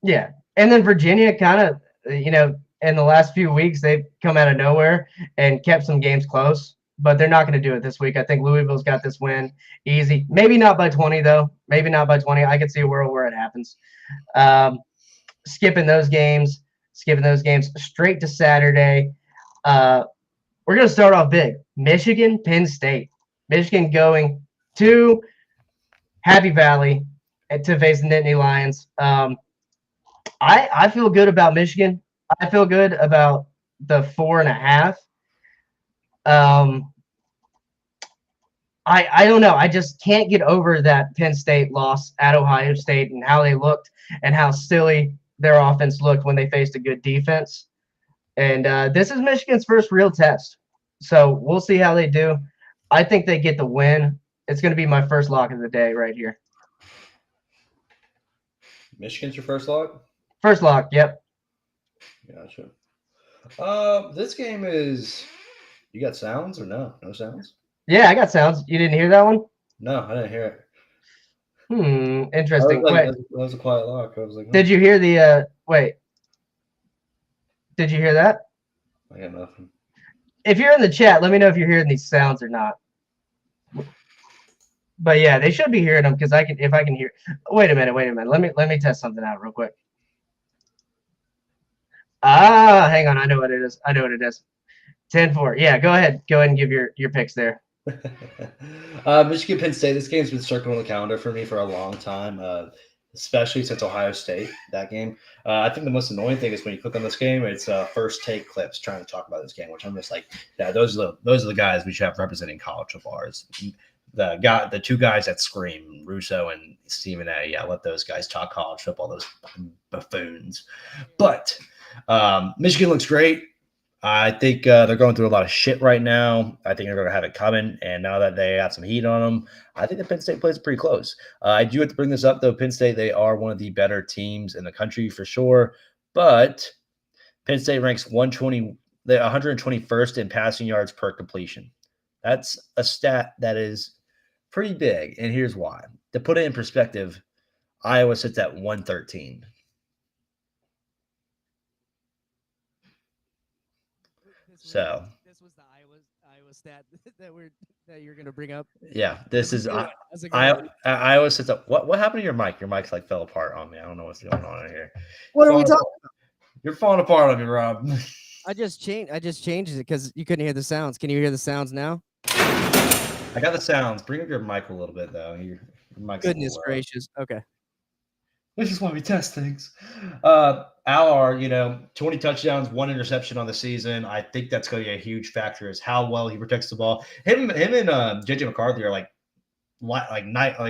Yeah, and then Virginia kind of, in the last few weeks they've come out of nowhere and kept some games close, but they're not going to do it this week. I think Louisville's got this win easy. Maybe not by 20 though. Maybe not by 20. I could see a world where it happens. Skipping those games straight to Saturday. We're going to start off big. Michigan, Penn State. Michigan going to Happy Valley to face the Nittany Lions. I feel good about Michigan. I feel good about the 4.5. I don't know. I just can't get over that Penn State loss at Ohio State and how they looked and how silly their offense looked when they faced a good defense. And this is Michigan's first real test. So we'll see how they do. I think they get the win. It's going to be my first lock of the day right here. Michigan's your first lock? First lock, yep. Gotcha. This game is – you got sounds or no? No sounds? Yeah, I got sounds. You didn't hear that one? No, I didn't hear it. Interesting. That was a quiet lock. I was like, Did you hear the wait. Did you hear that? I got nothing. If you're in the chat, let me know if you're hearing these sounds or not. But yeah, they should be hearing them because if I can hear. Wait a minute. Let me test something out real quick. Hang on. I know what it is. 10-4. Yeah, go ahead. Go ahead and give your picks there. Michigan, Penn State. This game's been circling the calendar for me for a long time, especially since Ohio State, that game. I think the most annoying thing is when you click on this game, it's first take clips trying to talk about this game, which I'm just like, yeah, those are the guys we should have representing college football. The two guys that scream, Russo and Stephen A. Yeah, let those guys talk college football, those buffoons. But Michigan looks great. I think they're going through a lot of shit right now. I think they're going to have it coming. And now that they have some heat on them, I think that Penn State plays pretty close. I do have to bring this up, though. Penn State, they are one of the better teams in the country for sure. But Penn State ranks 121st in passing yards per completion. That's a stat that is pretty big. And here's why. To put it in perspective, Iowa sits at 113. So this was the Iowa stat that you're gonna bring up. Yeah, this is Iowa sits up. What happened to your mic? Your mic's like fell apart on me. I don't know what's going on in here. What are we talking about? You're falling apart on me, Rob. I just changed it because you couldn't hear the sounds. Can you hear the sounds now? I got the sounds. Bring up your mic a little bit though. Your mic's Goodness gracious. Okay. This is why we test things. Allard, 20 touchdowns, 1 interception on the season. I think that's going to be a huge factor is how well he protects the ball. Him and JJ McCarthy are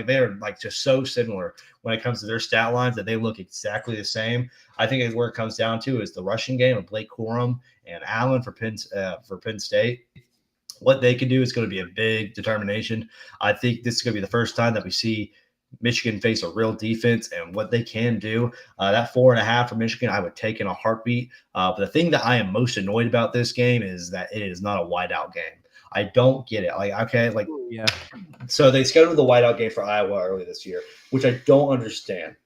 they're like just so similar when it comes to their stat lines that they look exactly the same. I think it's where it comes down to is the rushing game of Blake Corum and Allen for Penn State. What they can do is going to be a big determination. I think this is going to be the first time that we see Michigan face a real defense and what they can do. That 4.5 for Michigan, I would take in a heartbeat. But the thing that I am most annoyed about this game is that it is not a whiteout game. I don't get it. Yeah. So they scheduled the whiteout game for Iowa early this year, which I don't understand.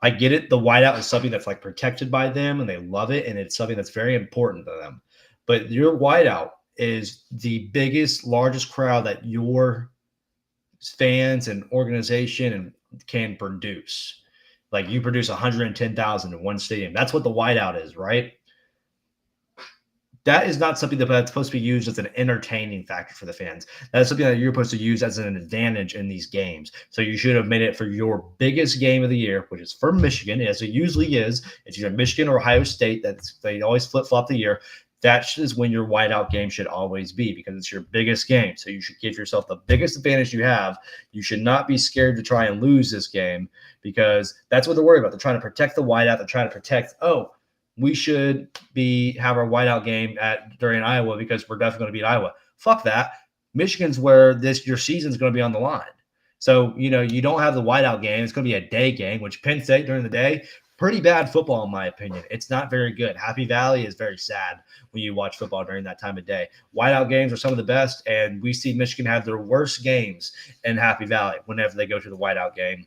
I get it. The whiteout is something that's like protected by them and they love it. And it's something that's very important to them. But your whiteout is the biggest, largest crowd that your fans and organization can produce. Like you produce 110,000 in one stadium. That's what the whiteout is, right? That is not something that's supposed to be used as an entertaining factor for the fans. That's something that you're supposed to use as an advantage in these games. So you should have made it for your biggest game of the year, which is for Michigan, as it usually is. It's either Michigan or Ohio State. They always flip-flop the year. That is when your whiteout game should always be because it's your biggest game. So you should give yourself the biggest advantage you have. You should not be scared to try and lose this game because that's what they're worried about. They're trying to protect the whiteout. They're trying to protect, we should have our whiteout game during Iowa because we're definitely going to beat Iowa. Fuck that. Michigan's where your season's going to be on the line. So, you don't have the whiteout game. It's going to be a day game, which Penn State during the day, pretty bad football in my opinion. It's not very good. Happy Valley is very sad when you watch football during that time of day. Whiteout games are some of the best, and we see Michigan have their worst games in Happy Valley whenever they go to the whiteout game.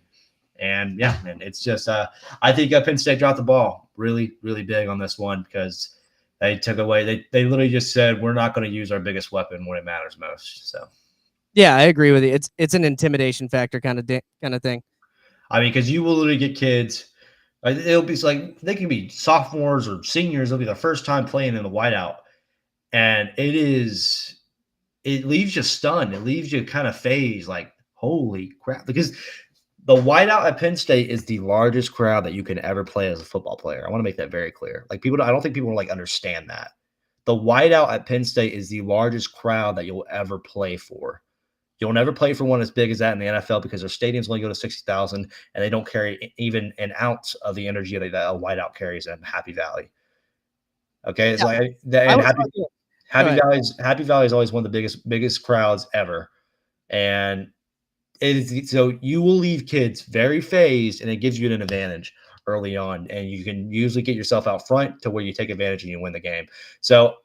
And yeah, man, it's just I think Penn State dropped the ball really, really big on this one because they took away. They literally just said we're not going to use our biggest weapon when it matters most. So Yeah, I agree with you. It's an intimidation factor kind of thing. I mean, because you will literally get kids. It'll be like they can be sophomores or seniors. It'll be their first time playing in the whiteout, and it leaves you stunned. It leaves you kind of phased, like holy crap, because the whiteout at Penn State is the largest crowd that you can ever play as a football player. I want to make that very clear. Like I don't think people understand that. The whiteout at Penn State is the largest crowd that you'll ever play for. You'll never play for one as big as that in the NFL because their stadiums only go to 60,000 and they don't carry even an ounce of the energy that a whiteout carries in Happy Valley. Okay, it's like Happy Valley is always one of the biggest crowds ever, and so you will leave kids very phased, and it gives you an advantage early on, and you can usually get yourself out front to where you take advantage and you win the game. So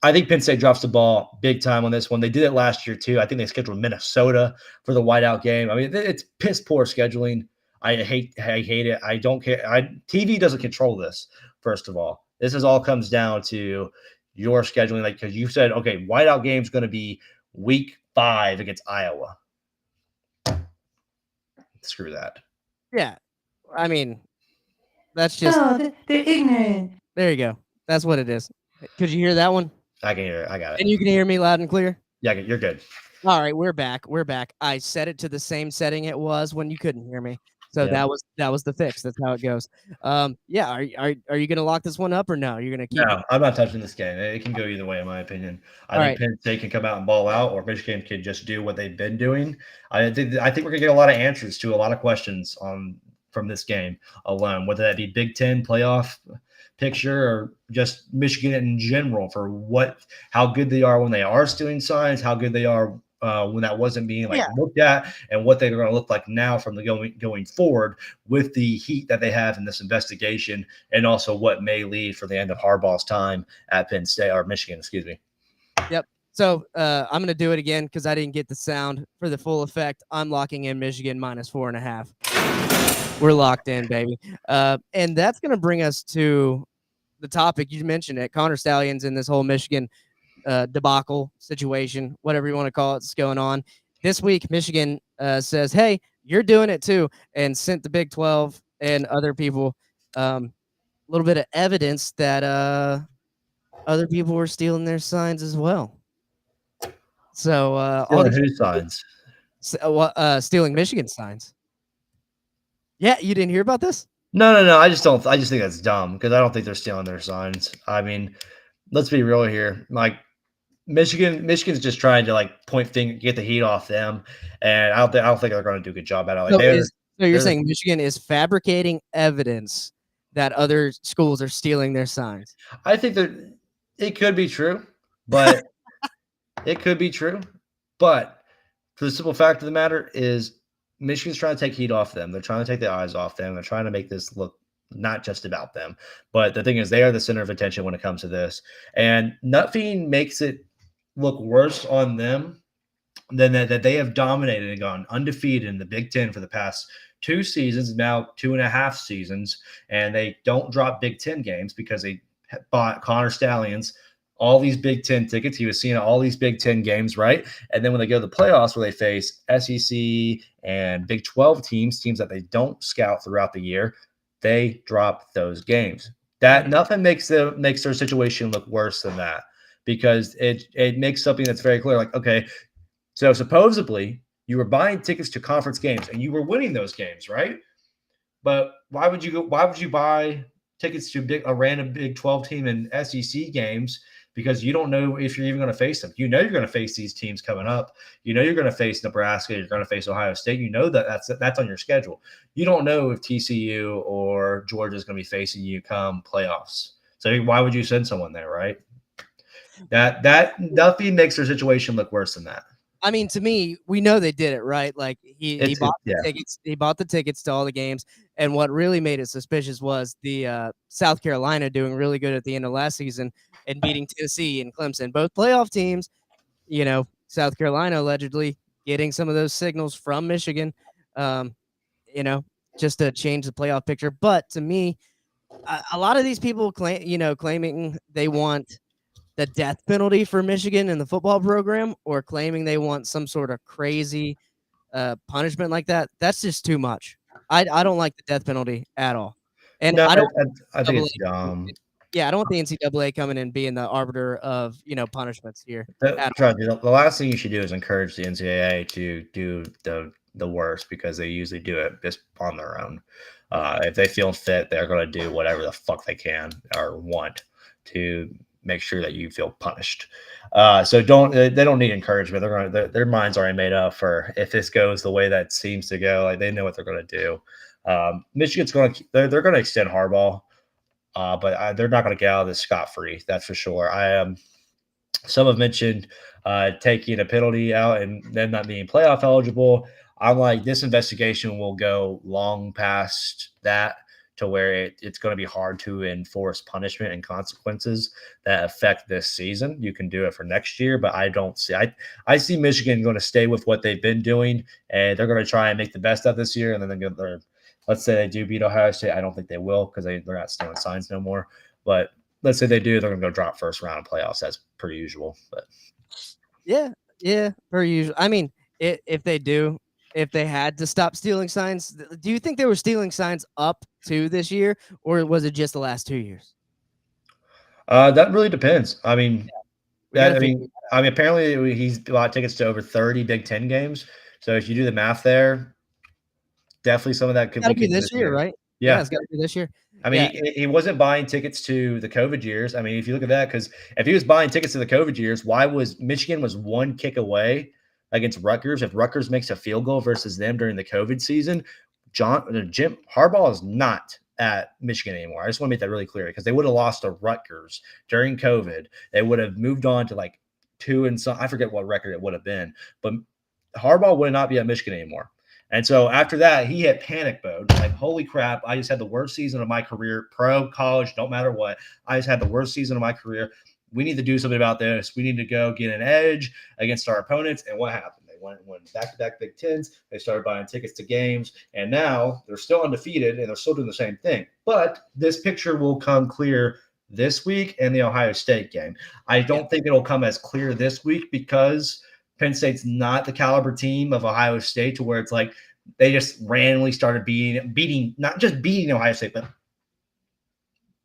I think Penn State drops the ball big time on this one. They did it last year too. I think they scheduled Minnesota for the whiteout game. I mean, it's piss poor scheduling. I hate it. I don't care. TV doesn't control this. First of all, this all comes down to your scheduling. Like, because you said, okay, whiteout game is going to be week 5 against Iowa. Screw that. Yeah, I mean, that's just they're ignorant. There you go. That's what it is. Could you hear that one? I can hear it. I got it. And you can hear me loud and clear? Yeah, you're good. All right, we're back. I set it to the same setting it was when you couldn't hear me. So Yeah. that was the fix. That's how it goes. Yeah. Are you gonna lock this one up or no? You're gonna keep No, I'm not touching this game. It can go either way, in my opinion. I think Penn State can come out and ball out, or Michigan can just do what they've been doing. I think we're gonna get a lot of answers to a lot of questions from this game alone, whether that be Big Ten playoff picture or just Michigan in general for how good they are when they are stealing signs, how good they are when that wasn't being looked at, and what they're going to look like now from the going forward with the heat that they have in this investigation, and also what may lead for the end of Harbaugh's time at Penn State or Michigan, excuse me. Yep. So I'm going to do it again because I didn't get the sound for the full effect. I'm locking in Michigan -4.5. We're locked in, baby. And that's going to bring us to the topic. You mentioned it, Connor Stallions and this whole Michigan debacle situation, whatever you want to call it, that's going on. This week, Michigan says, hey, you're doing it too, and sent the Big 12 and other people a little bit of evidence that other people were stealing their signs as well. So Stealing whose signs? Stealing Michigan signs. Yeah, you didn't hear about this? No. I just think that's dumb because I don't think they're stealing their signs. I mean, let's be real here. Like Michigan's just trying to point finger, get the heat off them, and I don't think they're going to do a good job at it. So you're saying Michigan is fabricating evidence that other schools are stealing their signs? I think that it could be true, but it could be true. But for the simple fact of the matter is, Michigan's trying to take heat off them. They're trying to take the eyes off them. They're trying to make this look not just about them. But the thing is, they are the center of attention when it comes to this. And nothing makes it look worse on them than that they have dominated and gone undefeated in the Big Ten for the past 2 seasons, now 2.5 seasons. And they don't drop Big Ten games because they bought Connor Stallions all these Big Ten tickets. He was seeing all these Big Ten games, right? And then when they go to the playoffs where they face SEC and Big 12 teams that they don't scout throughout the year, they drop those games. That nothing makes their situation look worse than that, because it makes something that's very clear. Like, okay, so supposedly you were buying tickets to conference games and you were winning those games, right? But why would you buy tickets to a random Big 12 team and SEC games? Because you don't know if you're even going to face them. You know you're going to face these teams coming up. You know you're going to face Nebraska. You're going to face Ohio State. You know that's on your schedule. You don't know if TCU or Georgia is going to be facing you come playoffs. So why would you send someone there, right? That nothing makes their situation look worse than that. I mean, to me, we know they did it right. Like he It's bought the yeah. tickets. He bought the tickets to all the games. And what really made it suspicious was the South Carolina doing really good at the end of last season and beating Tennessee and Clemson, both playoff teams. South Carolina allegedly getting some of those signals from Michigan, um, you know, just to change the playoff picture. But to me, a lot of these people claiming they want the death penalty for Michigan in the football program or claiming they want some sort of crazy punishment like that. That's just too much. I don't like the death penalty at all. And No, I don't I think double it's dumb. yeah, I don't want the NCAA coming in being the arbiter of, punishments here at all. Trust me, the last thing you should do is encourage the NCAA to do the worst because they usually do it just on their own. If they feel fit, they're going to do whatever the fuck they can or want to make sure that you feel punished. So they don't need encouragement. Their minds already made up for if this goes the way that seems to go. Like they know what they're going to do. Michigan's they're going to extend Harbaugh, but they're not going to get out of this scot free. That's for sure. I am. Some have mentioned taking a penalty out and then not being playoff eligible. I'm like, this investigation will go long past that to where it's going to be hard to enforce punishment and consequences that affect this season. You can do it for next year, but I don't see. I see Michigan going to stay with what they've been doing, and they're going to try and make the best of this year. And then let's say they do beat Ohio State. I don't think they will because they're not stealing signs no more. But let's say they do, they're going to go drop first round of playoffs. That's pretty usual. But Yeah, per usual. I mean, if they do, if they had to stop stealing signs, do you think they were stealing signs up to this year, or was it just the last 2 years? that really depends. I mean, We got to I figure. mean, apparently he's bought tickets to over 30 Big Ten games. So if you do the math there, definitely some of that could Got be to be this year, right? Yeah, Yeah. it's got to be this year. I mean, Yeah, he wasn't buying tickets to the COVID years. I mean, if you look at that, because if he was buying tickets to the COVID years, why was Michigan was one kick away against Rutgers? If Rutgers makes a field goal versus them during the COVID season, Jim Harbaugh is not at Michigan anymore. I just want to make that really clear because they would have lost to Rutgers during COVID. They would have moved on to like 2 and some. I forget what record it would have been, but Harbaugh would not be at Michigan anymore. And so after that, he hit panic mode. Like, holy crap, I just had the worst season of my career, pro, college, don't matter what. I just had the worst season of my career. We need to do something about this. We need to go get an edge against our opponents. And what happened? They went back-to-back Big Tens. They started buying tickets to games. And now they're still undefeated, and they're still doing the same thing. But this picture will come clear this week in the Ohio State game. I don't think it'll come as clear this week because – Penn State's not the caliber team of Ohio State to where it's like they just randomly started beating, not just beating Ohio State, but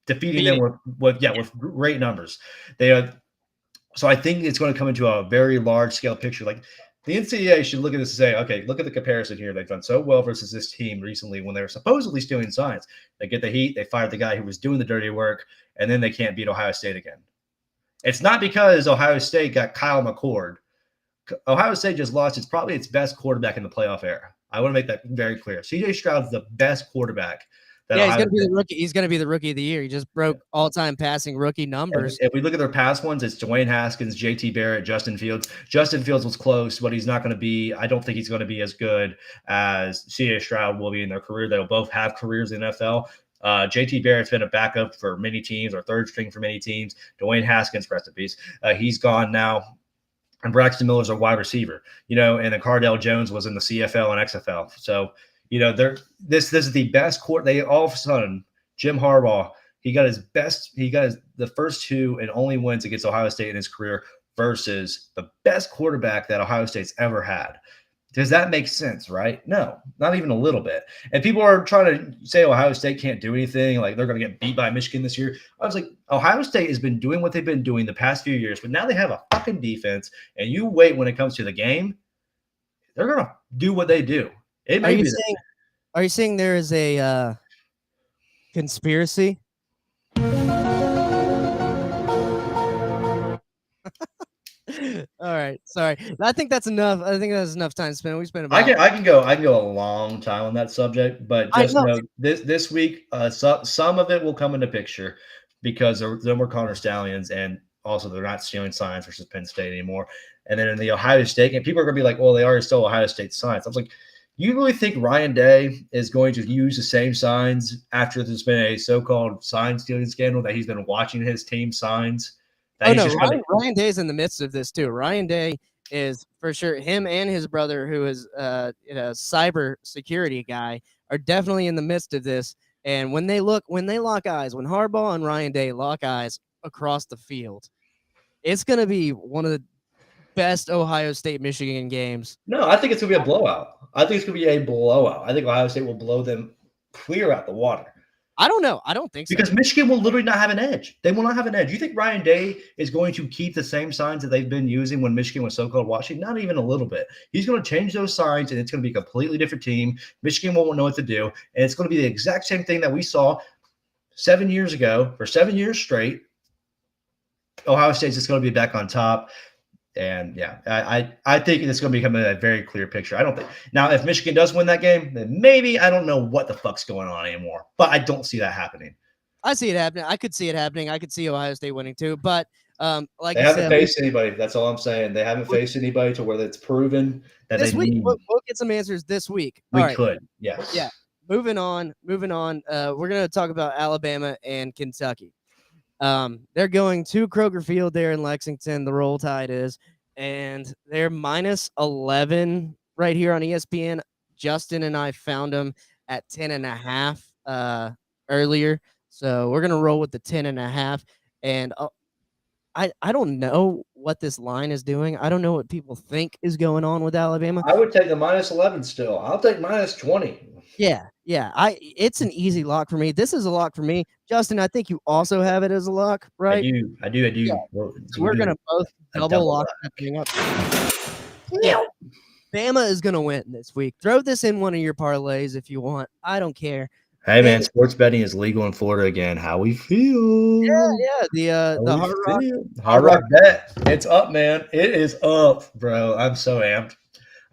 defeating them with great numbers. So I think it's going to come into a very large scale picture. Like the NCAA should look at this and say, okay, look at the comparison here. They've done so well versus this team recently when they were supposedly stealing signs. They get the heat, they fired the guy who was doing the dirty work, and then they can't beat Ohio State again. It's not because Ohio State got Kyle McCord. Ohio State just lost. It's probably its best quarterback in the playoff era. I want to make that very clear. CJ Stroud's the best quarterback. He's going to be the rookie. He's going to be the rookie of the year. He just broke all-time passing rookie numbers. If we look at their past ones, it's Dwayne Haskins, JT Barrett, Justin Fields. Justin Fields was close, but he's not going to be – I don't think he's going to be as good as CJ Stroud will be in their career. They'll both have careers in the NFL. JT Barrett's been a backup for many teams or third string for many teams. Dwayne Haskins, rest in peace. He's gone now. And Braxton Miller's a wide receiver, and then Cardale Jones was in the CFL and XFL. So, this is the best court. They all of a sudden, Jim Harbaugh, he got the first 2 and only wins against Ohio State in his career versus the best quarterback that Ohio State's ever had. Does that make sense, right? No, not even a little bit. And people are trying to say Ohio State can't do anything, like they're going to get beat by Michigan this year. I was like, Ohio State has been doing what they've been doing the past few years, but now they have a fucking defense, and you wait when it comes to the game, they're going to do what they do. Are you saying there is a conspiracy? All right, sorry. I think that's enough. I think that's enough time spent. We spent about. I can go a long time on that subject, but just know this week, some of it will come into picture because they're more Connor Stallions, and also they're not stealing signs versus Penn State anymore. And then in the Ohio State game, people are going to be like, well, they already stole Ohio State signs. I was like, you really think Ryan Day is going to use the same signs after there's been a so-called sign stealing scandal that he's been watching his team signs? Oh no, Ryan Day's in the midst of this too. Ryan Day is for sure, him and his brother, who is cyber security guy, are definitely in the midst of this. And when they lock eyes, when Harbaugh and Ryan Day lock eyes across the field, it's gonna be one of the best Ohio State Michigan games. No, I think it's gonna be a blowout. I think it's gonna be a blowout. I think Ohio State will blow them clear out the water. I don't know. I don't think so. Because Michigan will literally not have an edge. They will not have an edge. You think Ryan Day is going to keep the same signs that they've been using when Michigan was so-called watching? Not even a little bit. He's going to change those signs, and it's going to be a completely different team. Michigan won't know what to do, and it's going to be the exact same thing that we saw 7 years ago for 7 years straight. Ohio State's just going to be back on top. And yeah, I think it's going to become a very clear picture. I don't think now if Michigan does win that game, then maybe I don't know what the fuck's going on anymore. But I don't see that happening. I see it happening. I could see it happening. I could see Ohio State winning too. But like they haven't faced anybody. That's all I'm saying. They haven't faced anybody to where it's proven that this they week need. we'll get some answers this week. We could, yes. Yeah. Moving on. We're going to talk about Alabama and Kentucky. They're going to Kroger Field there in Lexington. The Roll Tide is, and they're minus 11 right here on ESPN. Justin and I found them at 10.5 earlier, so we're gonna roll with the 10.5. And I don't know what this line is doing. I don't know what people think is going on with Alabama. I would take the minus 11 still. I'll take minus 20. Yeah. It's an easy lock for me. This is a lock for me. Justin, I think you also have it as a lock, right? I do. Yeah. Well, we're going to both double lock that thing up. Yeah. Bama is going to win this week. Throw this in one of your parlays if you want. I don't care. Hey, man, sports betting is legal in Florida again. How we feel? Yeah. The Hard Rock bet. It's up, man. It is up, bro. I'm so amped.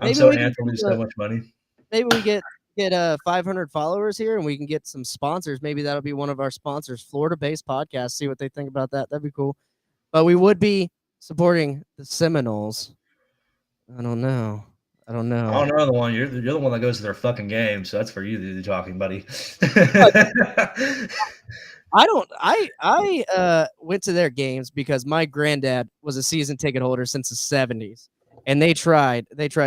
I'm so amped to lose so much money. Maybe we get 500 followers here and we can get some sponsors. Maybe that'll be one of our sponsors, Florida-based podcast. See what they think about that. That'd be cool. But we would be supporting the Seminoles. I don't know the one. You're the one that goes to their fucking game, so that's for you to do talking, buddy. I went to their games because my granddad was a season ticket holder since the 70s. And they tried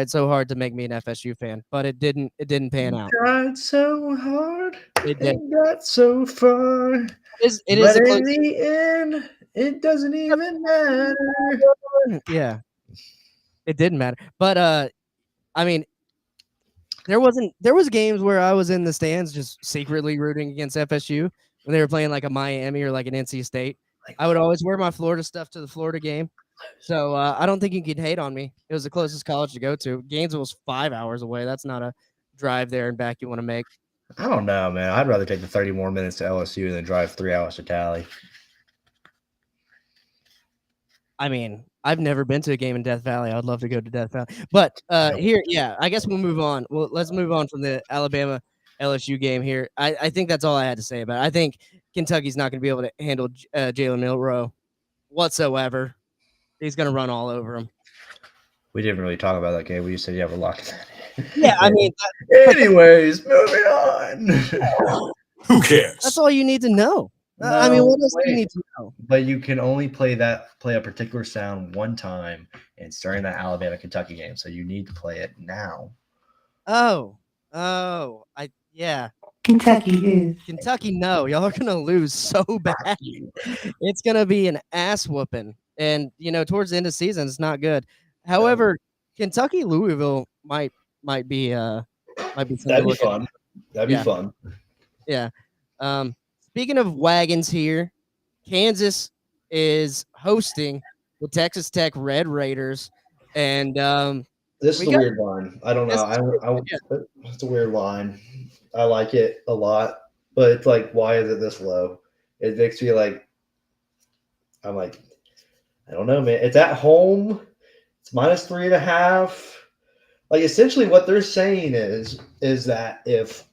so hard to make me an FSU fan, but it didn't pan out. Tried so hard. It did. Got so far. It is in the end, it doesn't even matter. Yeah. It didn't matter. But I mean, there was games where I was in the stands just secretly rooting against FSU when they were playing like a Miami or like an NC State. I would always wear my Florida stuff to the Florida game. So I don't think you can hate on me. It was the closest college to go to. Gainesville's 5 hours away. That's not a drive there and back you want to make. I don't know, man. I'd rather take the 30 more minutes to LSU than drive 3 hours to Cali. I mean, I've never been to a game in Death Valley. I'd love to go to Death Valley. But here, yeah, I guess we'll move on. Well, let's move on from the Alabama LSU game here. I think that's all I had to say about it. I think Kentucky's not going to be able to handle Jalen Milroe whatsoever. He's going to run all over him. We didn't really talk about that game. We just said, yeah, we're locked. Yeah, I mean. Anyways, moving on. Who cares? That's all you need to know. I mean, what else do you need to know? But you can only play a particular sound one time, and it's during that Alabama-Kentucky game. So you need to play it now. Yeah. Kentucky, no. Y'all are going to lose so bad. It's going to be an ass whooping. And, towards the end of the season, it's not good. However, Kentucky, Louisville might be That'd be fun. That'd be fun. Yeah. Speaking of wagons here, Kansas is hosting the Texas Tech Red Raiders. And this is a weird line. I don't know. It's a weird line. I like it a lot, but it's like, why is it this low? It makes me like, I'm like, I don't know, man. It's at home. It's minus 3.5. Like, essentially what they're saying is that if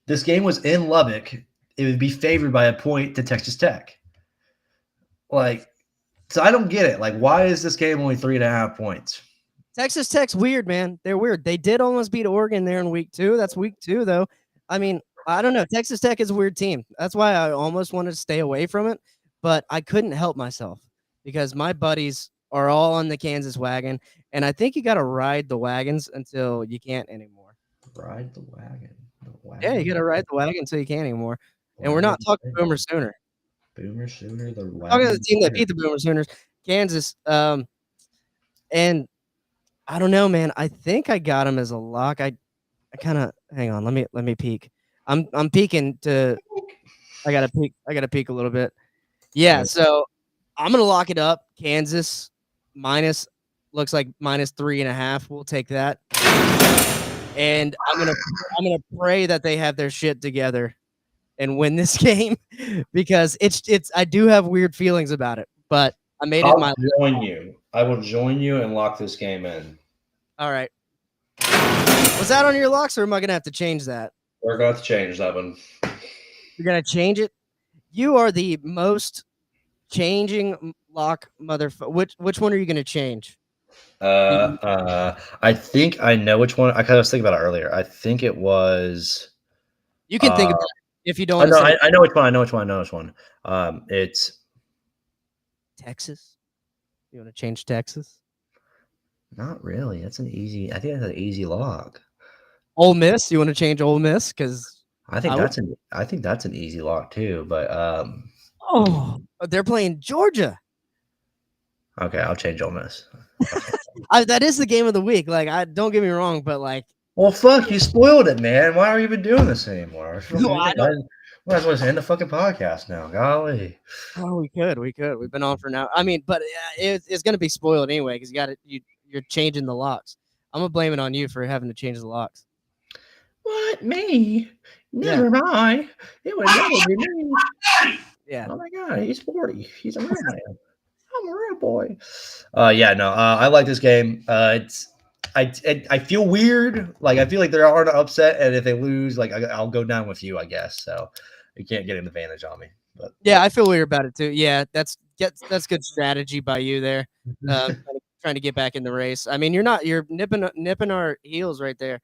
this game was in Lubbock, it would be favored by a point to Texas Tech. Like, So I don't get it. Like, why is this game only 3.5 points? Texas Tech's weird, man. They're weird. They did almost beat Oregon there in week 2. That's week 2, though. I mean, I don't know. Texas Tech is a weird team. That's why I almost wanted to stay away from it, but I couldn't help myself because my buddies are all on the Kansas wagon, and I think you got to ride the wagons until you can't anymore. Ride the wagon. Yeah, you got to ride the wagon until you can't anymore. And we're not talking Boomer Sooner. Boomer Sooner, the We're talking to the wagon. team that beat the Boomer Sooners, Kansas. And I don't know, man. I think I got him as a lock. I kind of hang on. Let me peek. I'm peeking to. I gotta peek a little bit. Yeah, so I'm gonna lock it up. Kansas minus looks like -3.5. We'll take that. And I'm gonna pray that they have their shit together and win this game because it's I do have weird feelings about it, but I made it my. Join you. I will join you and lock this game in. All right. Was that on your locks, or am I gonna have to change that? We're going to change that one. You're gonna change it. You are the most changing lock motherfucker. Which one are you gonna change? I think I know which one. I kind of was thinking about it earlier. I think it was. You can think about it if you don't. I know which one. I know which one. It's Texas. You want to change Texas? not really. That's an easy. I think that's an easy lock. Ole Miss. You want to change Ole Miss because I think that's an easy lock too. But they're playing Georgia. okay, I'll change Ole Miss. That is the game of the week. Like, don't get me wrong, but like, well, fuck, you spoiled it, man. Why are you even doing this anymore? No, I don't. We might as well end the fucking podcast now. Golly. Oh, we could. We've been on for now. I mean, but it's gonna be spoiled anyway because you're changing the locks. I'm gonna blame it on you for having to change the locks. What, me? Never mind. It would never be me. Yeah. Oh my god, he's 40. He's a real man. I'm a real boy. I like this game. I feel weird. Like I feel like they're already upset, and if they lose, like I'll go down with you, I guess. So you can't get an advantage on me. But yeah, I feel weird about it too. Yeah, that's good strategy by you there. Trying to get back in the race. I mean, you're nipping our heels right there.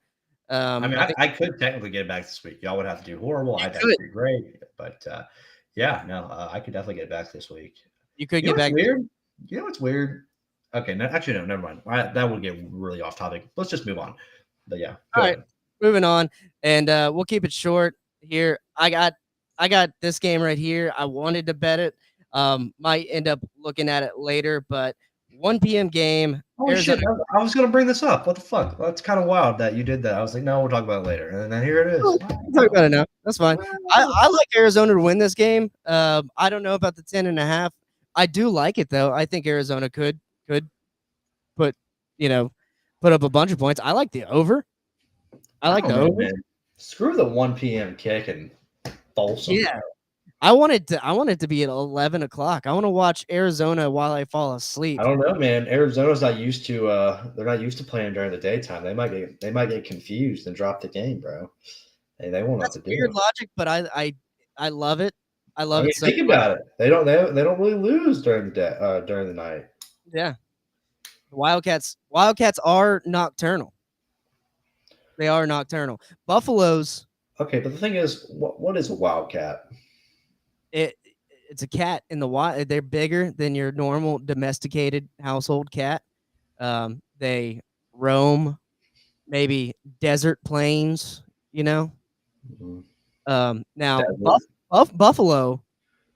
I could technically get back this week. Y'all would have to do horrible. I'd have to do great. But I could definitely get back this week. You could get back. Weird. You know what's weird? Okay, no, never mind. That would get really off topic. Let's just move on. But yeah. All right, moving on, and we'll keep it short here. I got this game right here. I wanted to bet it. Might end up looking at it later, but 1 p.m. game. Oh shit! I was gonna bring this up. What the fuck? That's kind of wild that you did that. I was like, no, we'll talk about it later, and then here it is. We'll talk about it now. That's fine. I like Arizona to win this game. I don't know about the 10.5. I do like it though. I think Arizona could put up a bunch of points. I like the over. I like the over. Man. Screw the 1 p.m. kick and Folsom. Yeah. I want it to be at 11 o'clock. I want to watch Arizona while I fall asleep. I don't know, man. Arizona's not used to they're not used to playing during the daytime. They might get confused and drop the game, bro. Hey, they won't have to do it. Weird logic, but I love it. I love it. Think about it. They don't really lose during the day, during the night. Yeah. Wildcats are nocturnal. They are nocturnal. Buffaloes. Okay, but the thing is, what is a wildcat? It's a cat in the wild. They're bigger than your normal domesticated household cat. They roam maybe desert plains, Mm-hmm. Now Buffalo,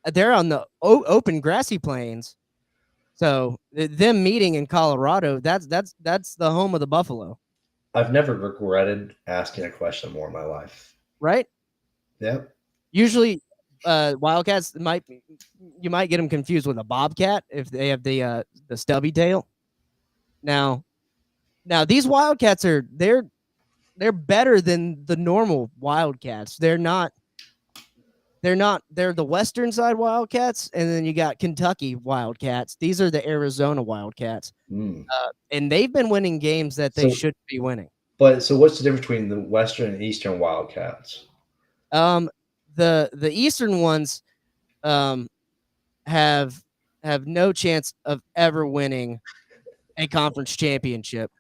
they're on the open grassy plains. So them meeting in Colorado, that's the home of the buffalo. I've never regretted asking a question more in my life. Right? Yep. Usually Wildcats you might get them confused with a bobcat if they have the stubby tail. Now these Wildcats they're better than the normal Wildcats. They're the western side Wildcats, and then you got Kentucky Wildcats. These are the Arizona Wildcats. And they've been winning games that they should be winning. But so what's the difference between the western and eastern Wildcats? The eastern ones have have no chance of ever winning a conference championship.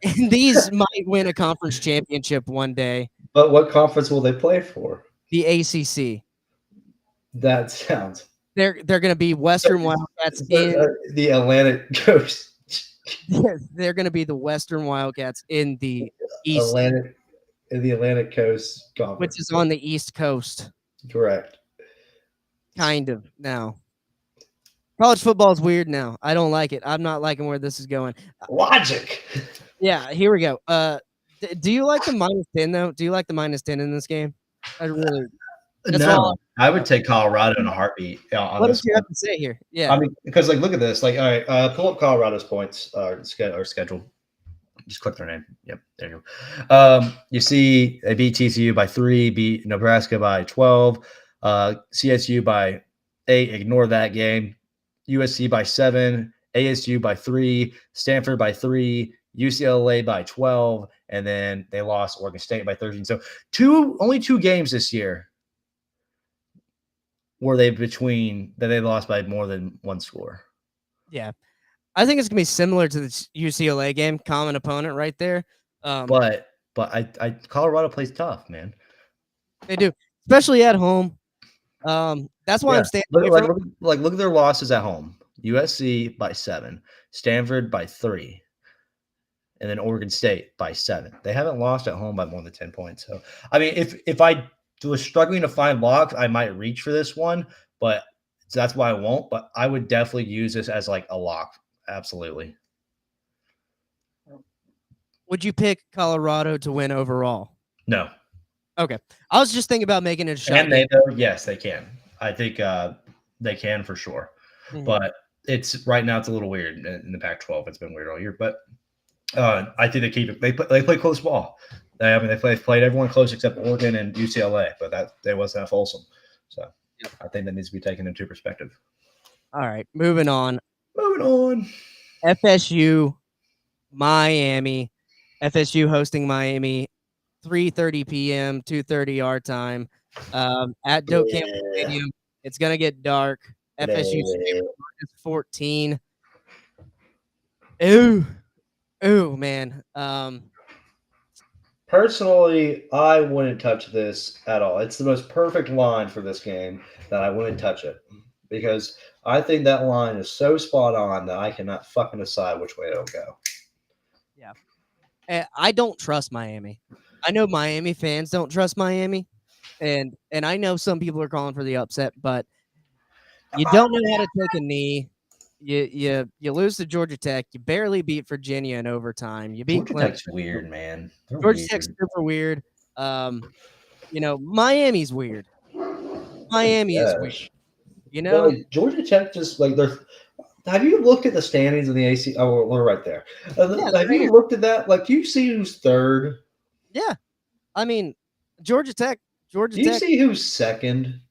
And these might win a conference championship one day. But what conference will they play for? The ACC. That sounds They're going to be Western Wildcats in. The Atlantic Coast. They're going to be the Western Wildcats in the East, The Atlantic Coast Conference, which is on the East Coast. Correct. Kind of now. College football is weird now. I don't like it. I'm not liking where this is going. Logic. Yeah, here we go. Do you like the -10 though? Do you like the -10 in this game? I really. No, I would take Colorado in a heartbeat on What this did you one. have to say here? Yeah, I mean, because like, look at this. Like, all right, pull up Colorado's points or schedule. Just click their name. Yep, there you go. You see, they beat TCU by 3, beat Nebraska by 12, CSU by 8. Ignore that game. USC by 7, ASU by 3, Stanford by 3, UCLA by 12, and then they lost Oregon State by 13. So only two games this year were they lost by more than one score. yeah. I think it's gonna be similar to the UCLA game, common opponent right there. But I Colorado plays tough, man. They do, especially at home. That's why I'm staying away from it. Look at their losses at home. USC by 7, Stanford by 3, and then Oregon State by 7. They haven't lost at home by more than 10 points. So, I mean, if I was struggling to find locks, I might reach for this one, but so that's why I won't. But I would definitely use this as like a lock. Absolutely. Would you pick Colorado to win overall? No. Okay. I was just thinking about making it a shot. And they though, yes, they can. I think they can for sure. Mhm. But it's right now it's a little weird in the Pac-12. It's been weird all year, but I think they keep it. They play close ball. They've played everyone close except Oregon and UCLA, but that wasn't that fulsome. So I think that needs to be taken into perspective. All right, moving on. Moving on. FSU, Miami. FSU hosting Miami, 3:30 p.m., 2:30 our time, at Doak Campbell Stadium. It's gonna get dark. FSU is 14. Ooh, man. Personally, I wouldn't touch this at all. It's the most perfect line for this game that I wouldn't touch it because I think that line is so spot on that I cannot fucking decide which way it'll go. Yeah. I don't trust Miami. I know Miami fans don't trust Miami, and I know some people are calling for the upset, but you don't know how to take a knee. You lose to Georgia Tech. You barely beat Virginia in overtime. You beat Georgia Clemson. Tech's weird, man. Georgia Tech's super weird. Miami's weird. Miami is weird. Well, Georgia Tech just like they're. Have you looked at the standings in the AC? Oh, we're right there. Have you looked at that? Like, do you see who's third? Yeah, I mean, Georgia Tech. Do you see who's second?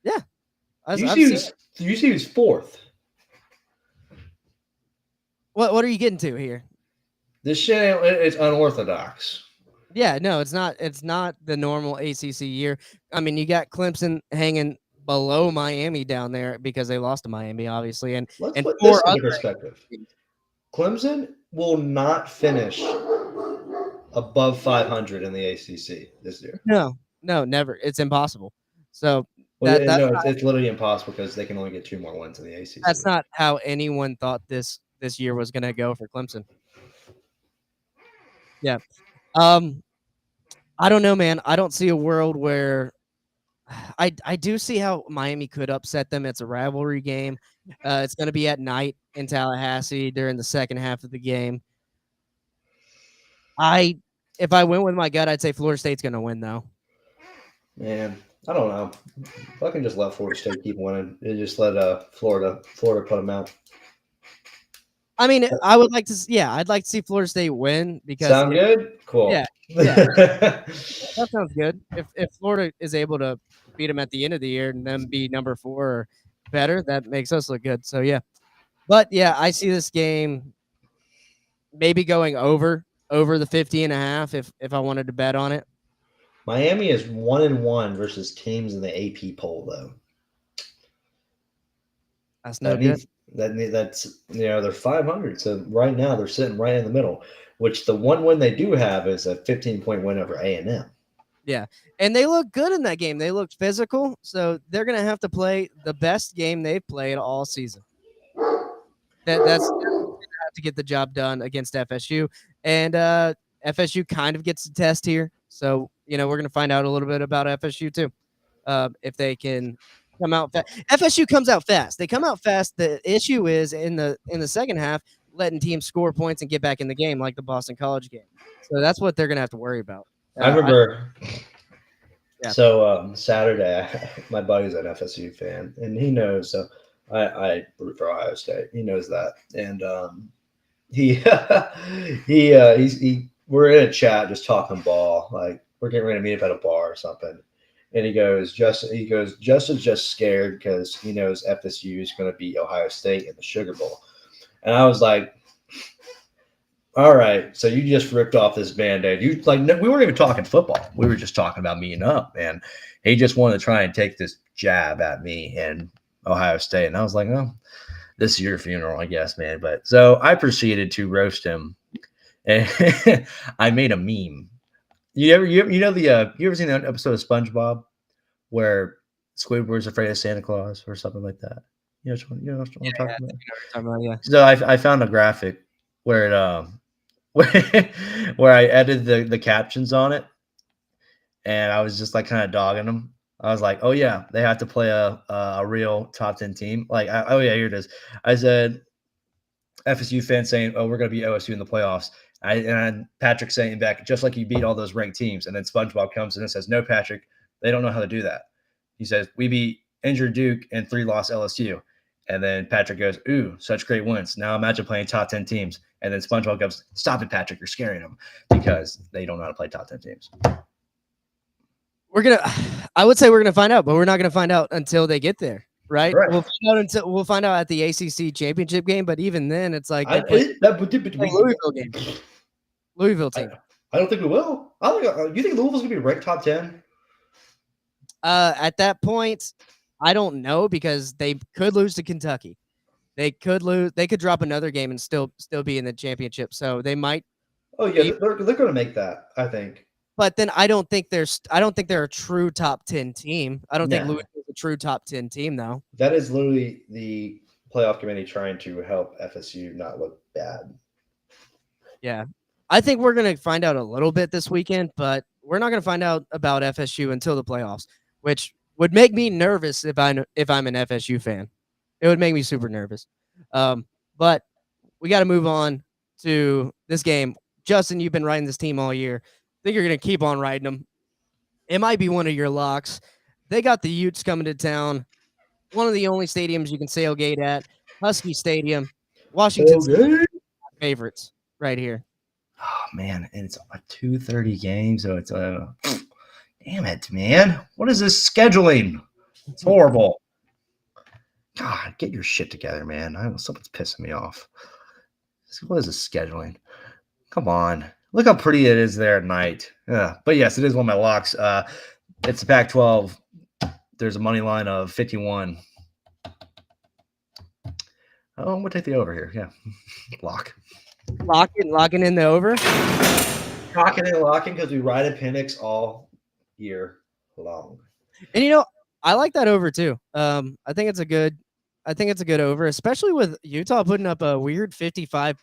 Yeah, Do you see who's fourth? What are you getting to here? This shit is unorthodox. Yeah, no, it's not. It's not the normal ACC year. I mean, you got Clemson hanging below Miami down there because they lost to Miami, obviously. And let's put this into perspective. Clemson will not finish above 500 in the ACC this year. No, never. It's impossible. So it's literally impossible because they can only get 2 more wins in the ACC. That's not how anyone thought this year was going to go for Clemson. Yeah. I don't know, man. I don't see a world where I do see how Miami could upset them. It's a rivalry game. It's going to be at night in Tallahassee during the second half of the game. If I went with my gut, I'd say Florida State's going to win, though. Man, I don't know. I can just let Florida State keep winning and just let Florida put them out. I mean, I'd like to see Florida State win because sound good? Cool. Yeah. That sounds good. If Florida is able to beat them at the end of the year and then be number 4 or better, that makes us look good. So yeah. But yeah, I see this game maybe going over the 50.5 if I wanted to bet on it. Miami is 1-1 versus teams in the AP poll though. That's no good. That's they're 500. So right now they're sitting right in the middle. Which the one win they do have is a 15-point win over A&M. Yeah, and they look good in that game. They looked physical, so they're gonna have to play the best game they've played all season. That's have to get the job done against FSU, and FSU kind of gets a test here. So we're gonna find out a little bit about FSU too, if they can come out fast. FSU comes out fast. They come out fast. The issue is in the second half, letting teams score points and get back in the game, like the Boston College game. So that's what they're gonna have to worry about. I remember. Yeah. So Saturday, my buddy's an FSU fan, and he knows. So I root for Ohio State. He knows that, and he we're in a chat just talking ball, like we're getting ready to meet up at a bar or something, and he goes, Justin's just scared because he knows FSU is going to beat Ohio State in the Sugar Bowl, and I was like, all right, so you just ripped off this Band-Aid. We weren't even talking football. We were just talking about meeting up, and he just wanted to try and take this jab at me and Ohio State. And I was like, oh, this is your funeral, I guess, man. But so I proceeded to roast him, and I made a meme. You ever seen that episode of SpongeBob where Squidward's afraid of Santa Claus or something like that? You know what I'm talking about? Yeah. So I found a graphic where it where I edited the captions on it, and I was just like kind of dogging them. I was like, "Oh yeah, they have to play a real top 10 team." Like, oh yeah, here it is. I said, FSU fans saying, "Oh, we're gonna beat OSU in the playoffs," and Patrick saying back, "Just like you beat all those ranked teams." And then SpongeBob comes in and says, "No, Patrick, they don't know how to do that." He says, "We beat injured Duke and 3-loss LSU." And then Patrick goes, "Ooh, such great wins. Now imagine playing top 10 teams." And then SpongeBob goes, "Stop it, Patrick. You're scaring them," because they don't know how to play top 10 teams. I would say we're gonna find out, but we're not gonna find out until they get there, right? Correct. We'll find out at the ACC championship game, but even then, it's like Louisville game. Louisville team. I don't think we will. You think Louisville's gonna be ranked top 10? At that point, I don't know because they could lose to Kentucky. They could lose. They could drop another game and still be in the championship. So they might. Oh yeah, they're going to make that, I think. But then I don't think they're a true top 10 team. I don't think Louisville's a true top 10 team though. That is literally the playoff committee trying to help FSU not look bad. Yeah, I think we're gonna find out a little bit this weekend, but we're not gonna find out about FSU until the playoffs, which would make me nervous if I'm an FSU fan. It would make me super nervous. But we got to move on to this game. Justin, you've been riding this team all year. I think you're going to keep on riding them. It might be one of your locks. They got the Utes coming to town. One of the only stadiums you can sailgate at. Husky Stadium. Washington's favorites right here. Oh, man. And it's a 2:30 game, so it's damn it, man. What is this scheduling? It's horrible. God, get your shit together, man. Something's pissing me off. What is this scheduling? Come on. Look how pretty it is there at night. Yeah. But yes, it is one of my locks. It's the Pac-12. There's a money line of 51. Oh, I'm going to take the over here. Yeah. Locking in the over? Locking because we ride at Penix all year long. And I like that over too. I think it's a good over, especially with Utah putting up a weird 55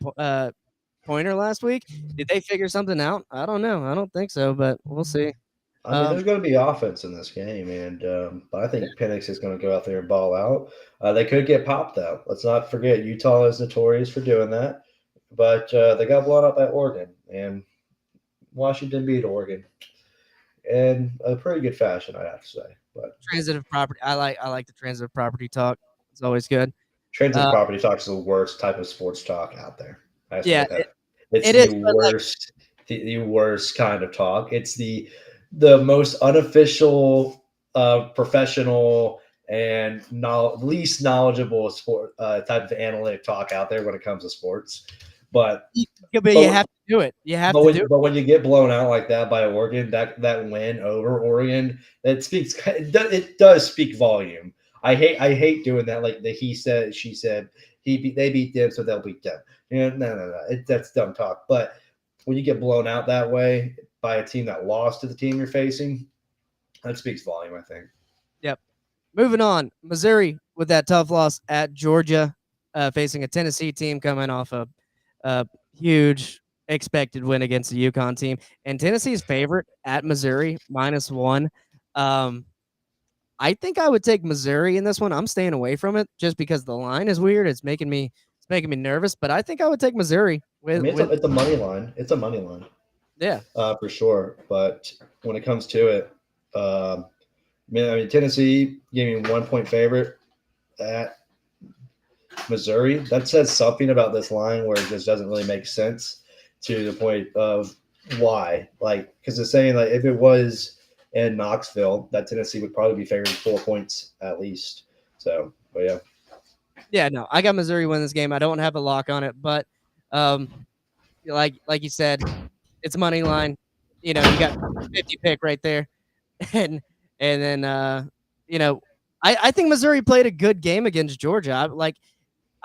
pointer last week. Did they figure something out? I don't know. I don't think so, but we'll see. I mean, there's going to be offense in this game, but I think Penix is going to go out there and ball out. They could get popped, though. Let's not forget Utah is notorious for doing that, but they got blown up by Oregon, and Washington beat Oregon in a pretty good fashion, I'd have to say. But transitive property, I like the transitive property talk. It's always good. Transitive property talk is the worst type of sports talk out there. Yeah, it's the worst, the worst kind of talk. It's the most unofficial, professional, and least knowledgeable sport type of analytic talk out there when it comes to sports. But you have to do it. But when you get blown out like that by Oregon, that win over Oregon, it does speak volume. I hate doing that. Like the he said, she said, they beat them, so they'll beat them. No. That's dumb talk. But when you get blown out that way by a team that lost to the team you're facing, that speaks volume, I think. Yep. Moving on, Missouri with that tough loss at Georgia, facing a Tennessee team coming off a huge expected win against the UConn team, and Tennessee's favorite at Missouri -1. I think I would take Missouri in this one. I'm staying away from it just because the line is weird. It's making me nervous, but I think I would take Missouri I mean, it's a money line. It's a money line. Yeah, for sure. But when it comes to it, I mean, Tennessee gave me 1 point favorite at Missouri. That says something about this line where it just doesn't really make sense to the point of why. Like, because it's saying like if it was in Knoxville, that Tennessee would probably be favored 4 points at least. So, but yeah. Yeah, no, I got Missouri win this game. I don't have a lock on it, but like you said, it's money line. You know, you got 50 pick right there, and then I think Missouri played a good game against Georgia.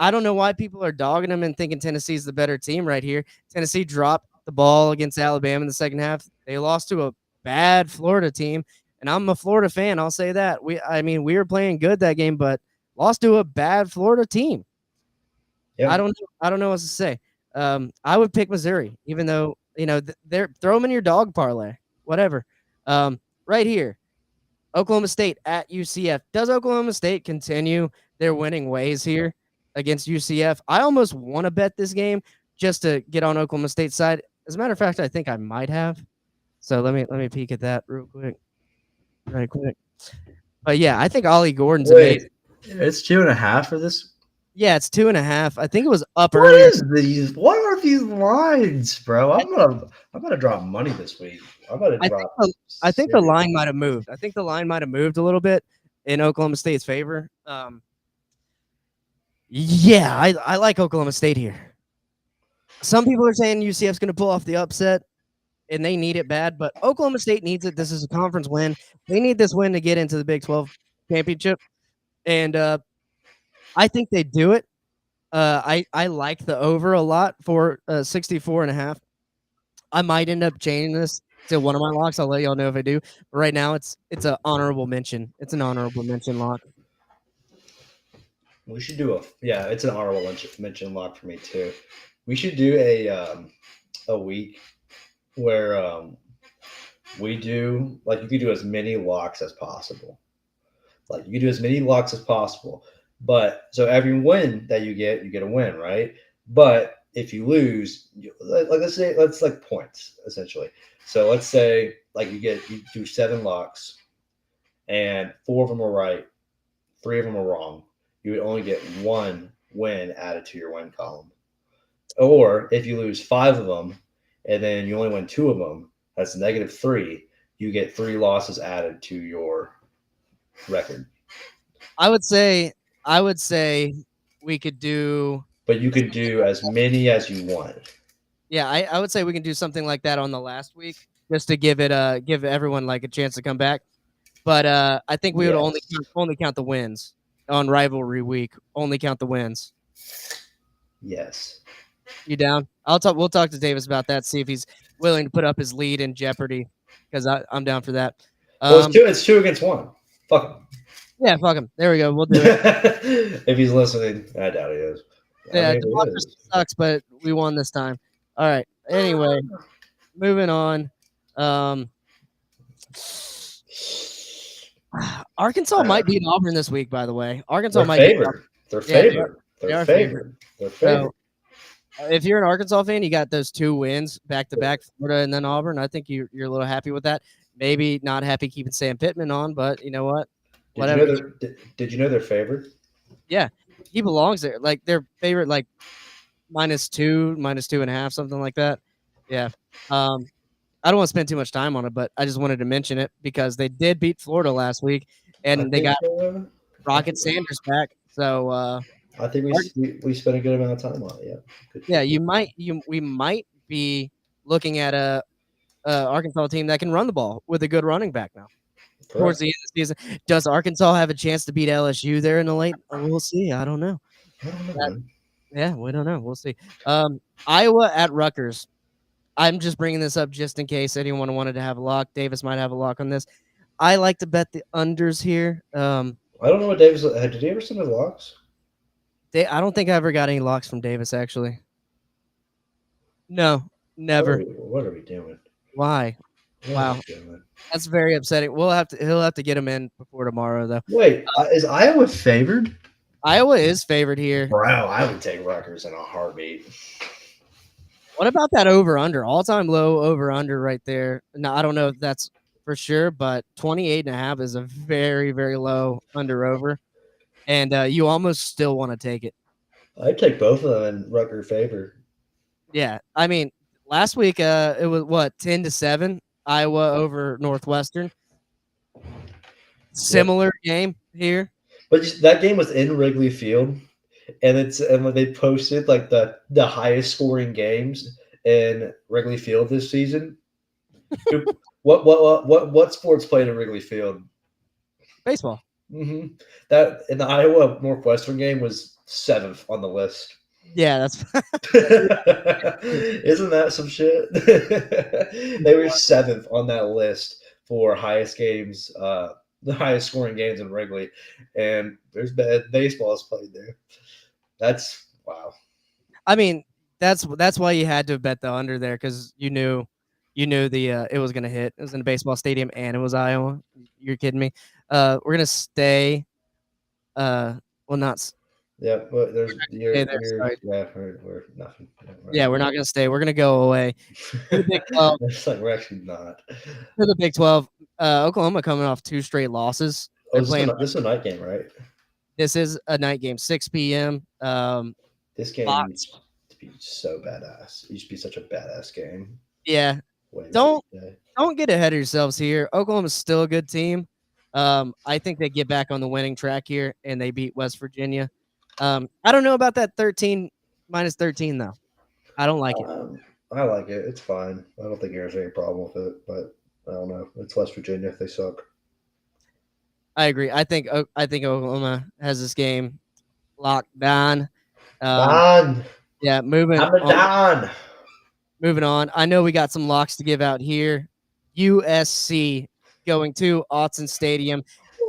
I don't know why people are dogging them and thinking Tennessee's the better team right here. Tennessee dropped the ball against Alabama in the second half. They lost to a bad Florida team, and I'm a Florida fan. I'll say that. We were playing good that game, but lost to a bad Florida team. Yeah. I don't know what to say. I would pick Missouri, even though they're throw them in your dog parlay, whatever. Right here, Oklahoma State at UCF. Does Oklahoma State continue their winning ways here against UCF? I almost want to bet this game just to get on Oklahoma State's side. As a matter of fact, I think I might have. So let me peek at that real quick. Right quick. But yeah, I think Ollie Gordon's amazing. It's 2.5 for this. Yeah, it's 2.5. I think it was up What earlier. What are these lines, bro? I'm gonna drop money this week. I think the line might have moved. I think the line might have moved a little bit in Oklahoma State's favor. Yeah, I like Oklahoma State here. Some people are saying UCF's going to pull off the upset, and they need it bad, but Oklahoma State needs it. This is a conference win. They need this win to get into the Big 12 championship, and I think they do it. I like the over a lot for 64.5. I might end up changing this to one of my locks. I'll let y'all know if I do. But right now, it's an honorable mention. It's an honorable mention lock. We should do it's an honorable mention lock for me too. We should do a week where we do like you could do as many locks as possible. Like you could do as many locks as possible. But so every win that you get a win, right? But if you lose, let's like points essentially. So let's say like you do 7 locks, and 4 of them are right, 3 of them are wrong. You would only get 1 win added to your win column. Or if you lose 5 of them, and then you only win 2 of them, that's -3. You get 3 losses added to your record. I would say we could do. But you could do as many as you want. Yeah, I would say we can do something like that on the last week, just to give everyone like a chance to come back. But I think we would only count the wins on rivalry week. Only count the wins. Yes. You down? We'll talk to Davis about that. See if he's willing to put up his lead in jeopardy, because I'm down for that. Well, it's 2 against 1. Fuck him. Yeah, fuck him. There we go. We'll do it. If he's listening, I doubt he is. Yeah, democracy sucks, but we won this time. All right. Anyway, moving on. Arkansas might beat Auburn this week, by the way. Arkansas might beat Auburn. They're favored. They're favored. So, if you're an Arkansas fan, you got those 2 wins back-to-back, Florida and then Auburn. I think you're a little happy with that. Maybe not happy keeping Sam Pittman on, but you know what? Whatever. Did you know they're favored? Yeah, he belongs there. Like their favorite, like -2, -2.5, something like that. Yeah. I don't want to spend too much time on it, but I just wanted to mention it because they did beat Florida last week, and they got Rocket Sanders back. So I think we spent a good amount of time on it. Yeah. Yeah, we might be looking at a Arkansas team that can run the ball with a good running back now. towards the end of the season. Does Arkansas have a chance to beat LSU there in the late? We'll see. I don't know. I don't know, That- man. yeah, we don't know. We'll see. Iowa at Rutgers. I'm just bringing this up just in case anyone wanted to have a lock. Davis might have a lock on this. I like to bet the unders here. I don't know what Davis did. He ever send his locks? I don't think I ever got any locks from Davis actually. No, never. What are we doing? Why? What Wow. are we doing? That's very upsetting. He'll have to get him in before tomorrow though. Wait, is Iowa favored? Iowa is favored here. Bro, I would take Rutgers in a heartbeat. What about that over under? All-time low over under right there. Now, I don't know if that's for sure, but 28.5 is a very, very low under over. And you almost still want to take it. I'd take both of them in Rutgers favor. Yeah. I mean, last week it was what, 10-7, Iowa over Northwestern. Similar game here. But that game was in Wrigley Field, and when they posted like the highest scoring games in Wrigley Field this season, what sports played in Wrigley Field? Baseball. Mm-hmm. That in the Iowa Northwestern game was 7th on the list. Yeah, that's Isn't that some shit? They were 7th on that list for highest games, the highest scoring games in Wrigley, and there's bad baseball is played there. That's wow. I mean, that's why you had to bet the under there because you knew the it was gonna hit. It was in a baseball stadium and it was Iowa. You're kidding me. We're gonna stay. Well, not. Yeah, but there's We're nothing. Yeah, we're not gonna stay. We're gonna go away. To the Big 12. It's like we're actually not. To the Big 12. Oklahoma coming off 2 straight losses. Oh, this is a night game, right? This is a night game, 6 p.m. This game Fox. used to be so badass. It used to be such a badass game. Yeah. Wait, Don't get ahead of yourselves here. Oklahoma's still a good team. I think they get back on the winning track here and they beat West Virginia. I don't know about that -13 though. I don't like it. I like it. It's fine. I don't think there's any problem with it, but I don't know. It's West Virginia. They suck. I agree. I think Oklahoma has this game locked down. Don. Yeah, moving I'm a Don. Moving on. I know we got some locks to give out here. USC going to Autzen Stadium.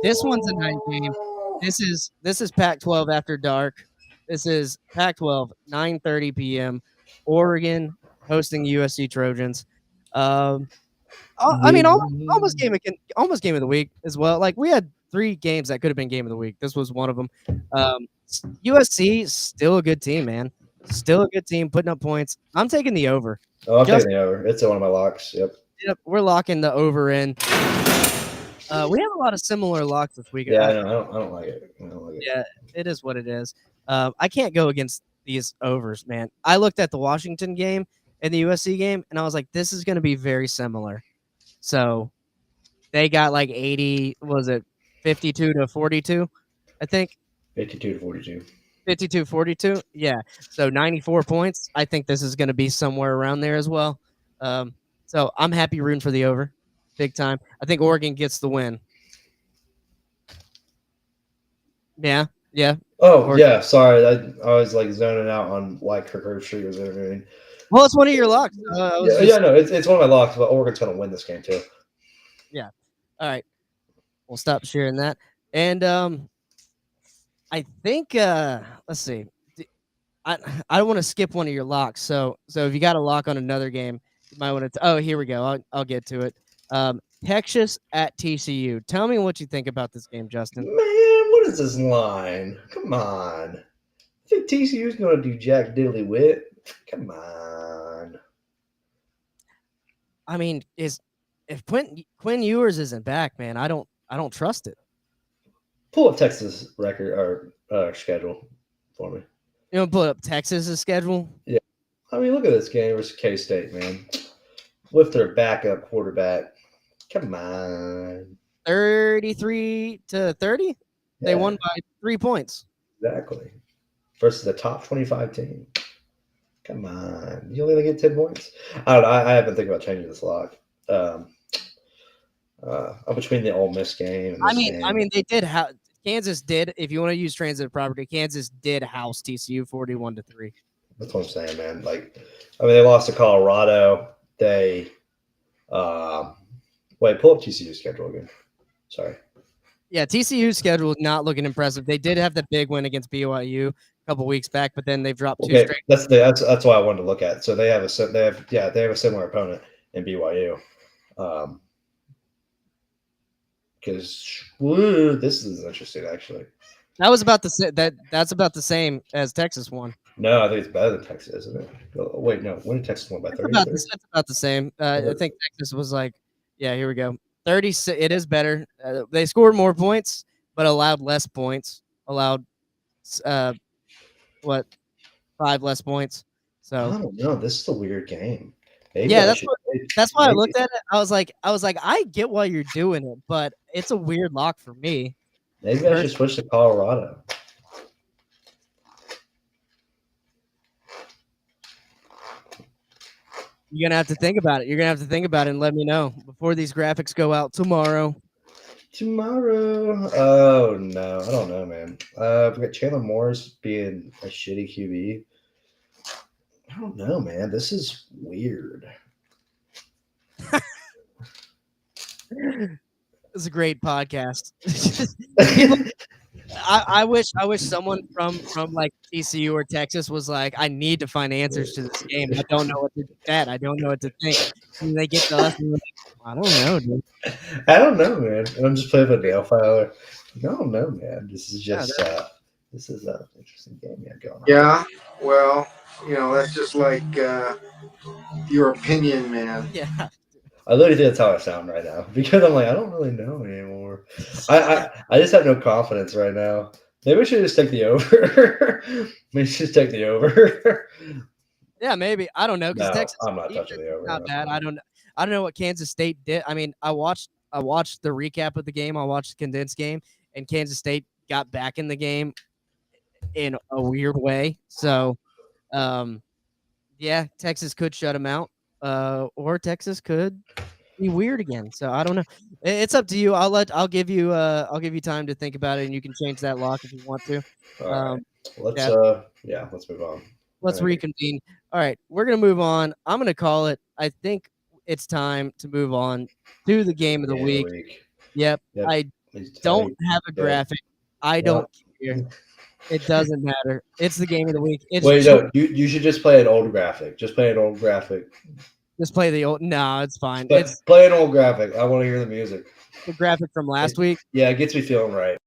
This one's a night game. This is Pac-12 after dark. This is Pac-12, 9:30 p.m. Oregon hosting USC Trojans. I mean, almost game of the week as well. Like we had 3 games that could have been game of the week. This was one of them. USC still a good team, man. Still a good team putting up points. I'm taking the over. Oh, I'm taking the over. It's one of my locks. Yep. Yep, we're locking the over in. We have a lot of similar locks this week. Yeah, I don't like it. I don't like it. Yeah, it is what it is. I can't go against these overs, man. I looked at the Washington game and the USC game, and I was like, this is going to be very similar. So they got like 80, was it 52-42, I think? 52-42. 52-42? Yeah. So 94 points. I think this is going to be somewhere around there as well. So I'm happy rooting for the over. Big time. I think Oregon gets the win. Yeah. Yeah. Oh, Oregon. yeah. Sorry. I was like zoning out on like Kirk Street was interviewing. Well, it's one of your locks. No, it's one of my locks, but Oregon's going to win this game too. Yeah. All right. We'll stop sharing that. And I think let's see. I don't want to skip one of your locks. So if you got a lock on another game, you might want to. Oh, here we go. I'll get to it. Texas at TCU. Tell me what you think about this game, Justin. Man, what is this line? Come on. I think TCU's going to do Jack Diddley Wit. Come on. I mean, if Quinn Ewers isn't back, man, I don't trust it. Pull up Texas record or schedule for me. You know, pull up Texas's schedule. Yeah. I mean, look at this game versus K-State, man. With their backup quarterback. Come on. 33-30. They won by 3 points. Exactly. Versus the top 25 team. Come on. You only get 10 points? I don't know. I haven't think about changing this lock. I Between the Ole Miss game and I this mean, game. they did Kansas did. If you want to use transitive property, Kansas did house TCU 41-3. That's what I'm saying, man. Like, I mean, they lost to Colorado. They, wait, pull up TCU's schedule again. Sorry. Yeah, TCU's schedule is not looking impressive. They did have the big win against BYU a couple weeks back, but then they've dropped two Okay, straight. that's why I wanted to look at. So they have a similar opponent in BYU. Because this is interesting, actually. That's about the same as Texas won. No, I think it's better than Texas, isn't it? Oh, wait, no. When did Texas win by 30? It's about the same. I think Texas was like, yeah, here we go. 36. It is better. They scored more points, but allowed less points. Allowed, what, 5 less points. I So don't know. This is a weird game. Maybe yeah, I that's should. why I maybe- looked at it. I was like, I get why you're doing it, but it's a weird lock for me. Maybe I should switch to Colorado. You're gonna have to think about it. You're gonna have to think about it and let me know before these graphics go out tomorrow. Tomorrow. Oh no, I don't know, man. We got Chandler Morris being a shitty QB. I don't know, man. This is weird. It's a great podcast. I wish someone from like TCU or Texas was like, I need to find answers to this game. I don't know what to bet. I don't know what to think. And they get to us and we're like, I don't know, dude. I don't know, man. I'm just playing with a nail filer. I don't know, man. This is just this is an interesting game you have going on. Yeah, well, that's just like your opinion, man. Yeah. I literally think that's how I sound right now because I'm like, I don't really know anymore. I just have no confidence right now. Maybe we should just take the over. Maybe just take the over. Yeah, maybe. I don't know because No, Texas. I'm not touching the over. Not bad. I don't know what Kansas State did. I mean, I watched the recap of the game. I watched the condensed game, and Kansas State got back in the game in a weird way. So, yeah, Texas could shut them out, or Texas could be weird again. So I don't know. It's up to you. I'll give you time to think about it, and you can change that lock if you want to. All right. Let's move on. Let's reconvene. All right, we're gonna move on. I'm gonna call it. I think it's time to move on to the game of the week. Yep. I don't have a graphic. I don't care. It doesn't matter. It's the game of the week. You should just play an old graphic. Just play an old graphic. Just play the old. No, it's fine. Play an old graphic. I want to hear the music. The graphic from last week. Yeah, it gets me feeling right.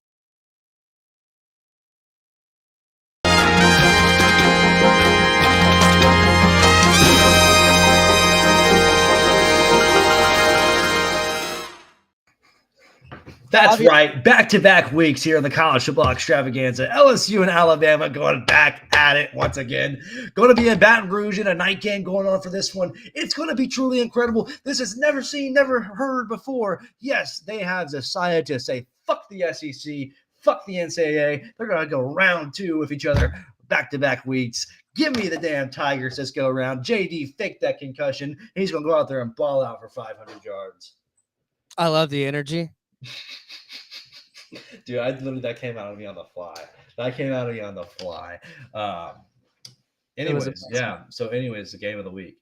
That's right. Back-to-back weeks here in the College Football Extravaganza. LSU and Alabama going back at it once again. Going to be in Baton Rouge in a night game going on for this one. It's going to be truly incredible. This is never seen, never heard before. Yes, they have decided to say, fuck the SEC, fuck the NCAA. They're going to go round two with each other back-to-back weeks. Give me the damn Tigers this go around. JD faked that concussion. He's going to go out there and ball out for 500 yards. I love the energy. Dude, that came out of me on the fly. Anyways, yeah. So, anyways, the game of the week.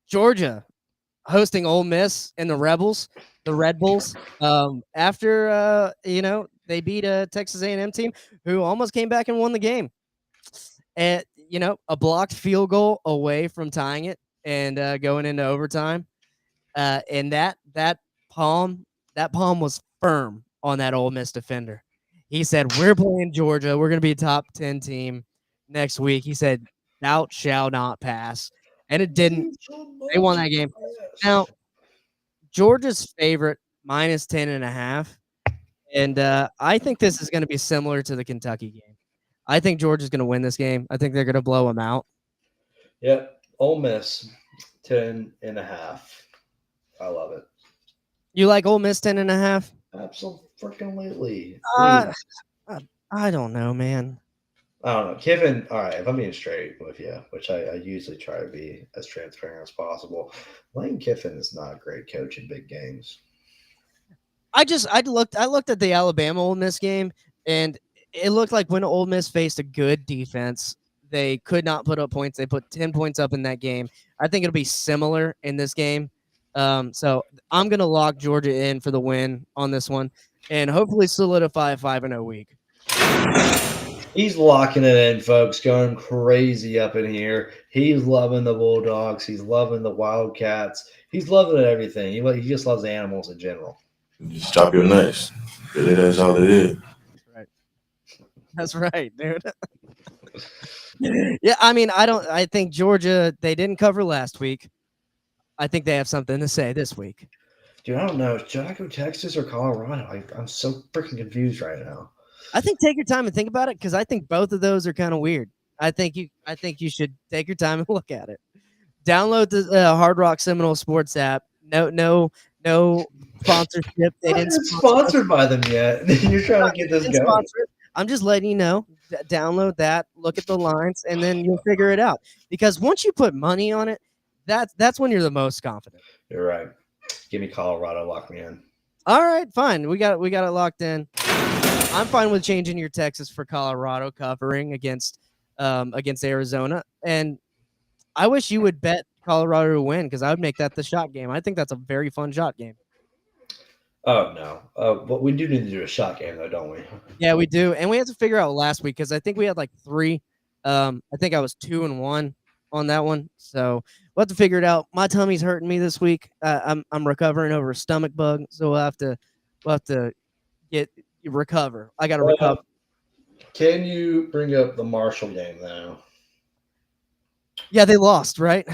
Georgia hosting Ole Miss and the Rebels, the Red Bulls. After they beat a Texas A&M team who almost came back and won the game. And a blocked field goal away from tying it and going into overtime. And that palm was firm on that Ole Miss defender. He said, we're playing Georgia. We're going to be a top 10 team next week. He said, doubt shall not pass. And it didn't. They won that game. Now, Georgia's favorite, minus 10.5. And I think this is going to be similar to the Kentucky game. I think Georgia's going to win this game. I think they're going to blow them out. Yep. Ole Miss, 10.5. I love it. You like Ole Miss 10.5? Absolutely. I don't know, man. I don't know. Kiffin, all right, if I'm being straight with you, which I usually try to be as transparent as possible, Lane Kiffin is not a great coach in big games. I looked at the Alabama Ole Miss game, and it looked like when Ole Miss faced a good defense, they could not put up points. They put 10 points up in that game. I think it'll be similar in this game. So I'm gonna lock Georgia in for the win on this one, and hopefully solidify a 5-0 week. He's locking it in, folks, going crazy up in here. He's loving the Bulldogs. He's loving the Wildcats. He's loving everything. He just loves animals in general. Just chop your nuts. Really, that's all it is. That's right, dude. Yeah, I mean, I think Georgia, they didn't cover last week. I think they have something to say this week. Dude, I don't know. Should I go Texas or Colorado? I'm so freaking confused right now. I think take your time and think about it, because I think both of those are kind of weird. I think you should take your time and look at it. Download the Hard Rock Seminole Sports app. No sponsorship. They didn't sponsored by them yet. You're trying to get this going. I'm just letting you know. Download that, look at the lines, and then you'll figure it out. Because once you put money on it, that's when you're the most confident. You're right. Give me Colorado. Lock me in. All right, fine. We got it locked in. I'm fine with changing your Texas for Colorado covering against Arizona. And I wish you would bet Colorado to win, because I would make that the shot game. I think that's a very fun shot game. Oh, no. But we do need to do a shot game, though, don't we? Yeah, we do. And we have to figure out last week, because I think we had like 3. I think I was 2-1 on that one. So we'll have to figure it out. My tummy's hurting me this week. I'm recovering over a stomach bug. So we'll have to recover. I got to recover. Can you bring up the Marshall game now? Yeah, they lost, right?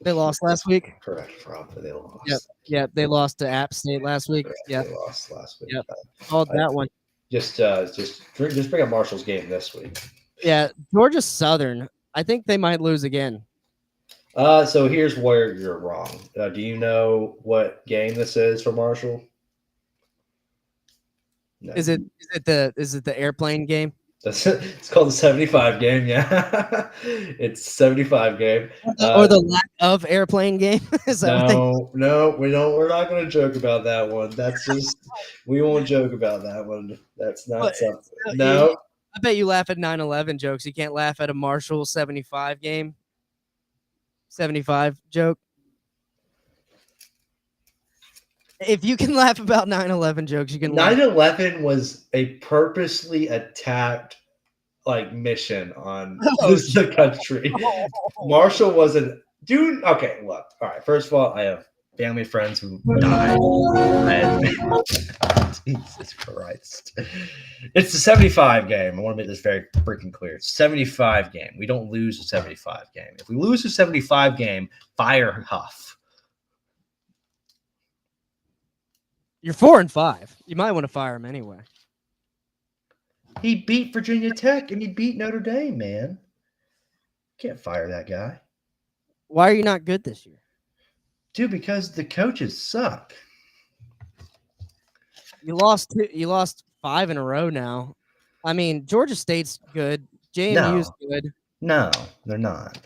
They lost last week. Correct, Rob. They lost. Yep, they lost to App State last week. Yeah, they lost last week. Yep, called that one. Just bring up Marshall's game this week. Yeah, Georgia Southern. I think they might lose again. So here's where you're wrong. Do you know what game this is for Marshall? No. Is it the airplane game? It's called the 75 game. Yeah, it's 75 game. Or the lack of airplane game. No, we don't. We're not going to joke about that one. That's just we won't joke about that one. That's not something. No. I bet you laugh at 9/11 jokes. You can't laugh at a Marshall 75 game. 75 joke. If you can laugh about 9/11 jokes, you can. 9/11 was a purposely attacked mission on the country. Marshall wasn't. Dude, okay, look. All right. First of all, I have family friends who died. Jesus Christ. It's the 75 game. I want to make this very freaking clear. It's 75 game. We don't lose a 75 game. If we lose a 75 game, fire Huff. You're 4-5. You might want to fire him anyway. He beat Virginia Tech and he beat Notre Dame, man. Can't fire that guy. Why are you not good this year? Dude, because the coaches suck. You lost 5 in a row now. I mean, Georgia State's good. JMU's good. No, they're not.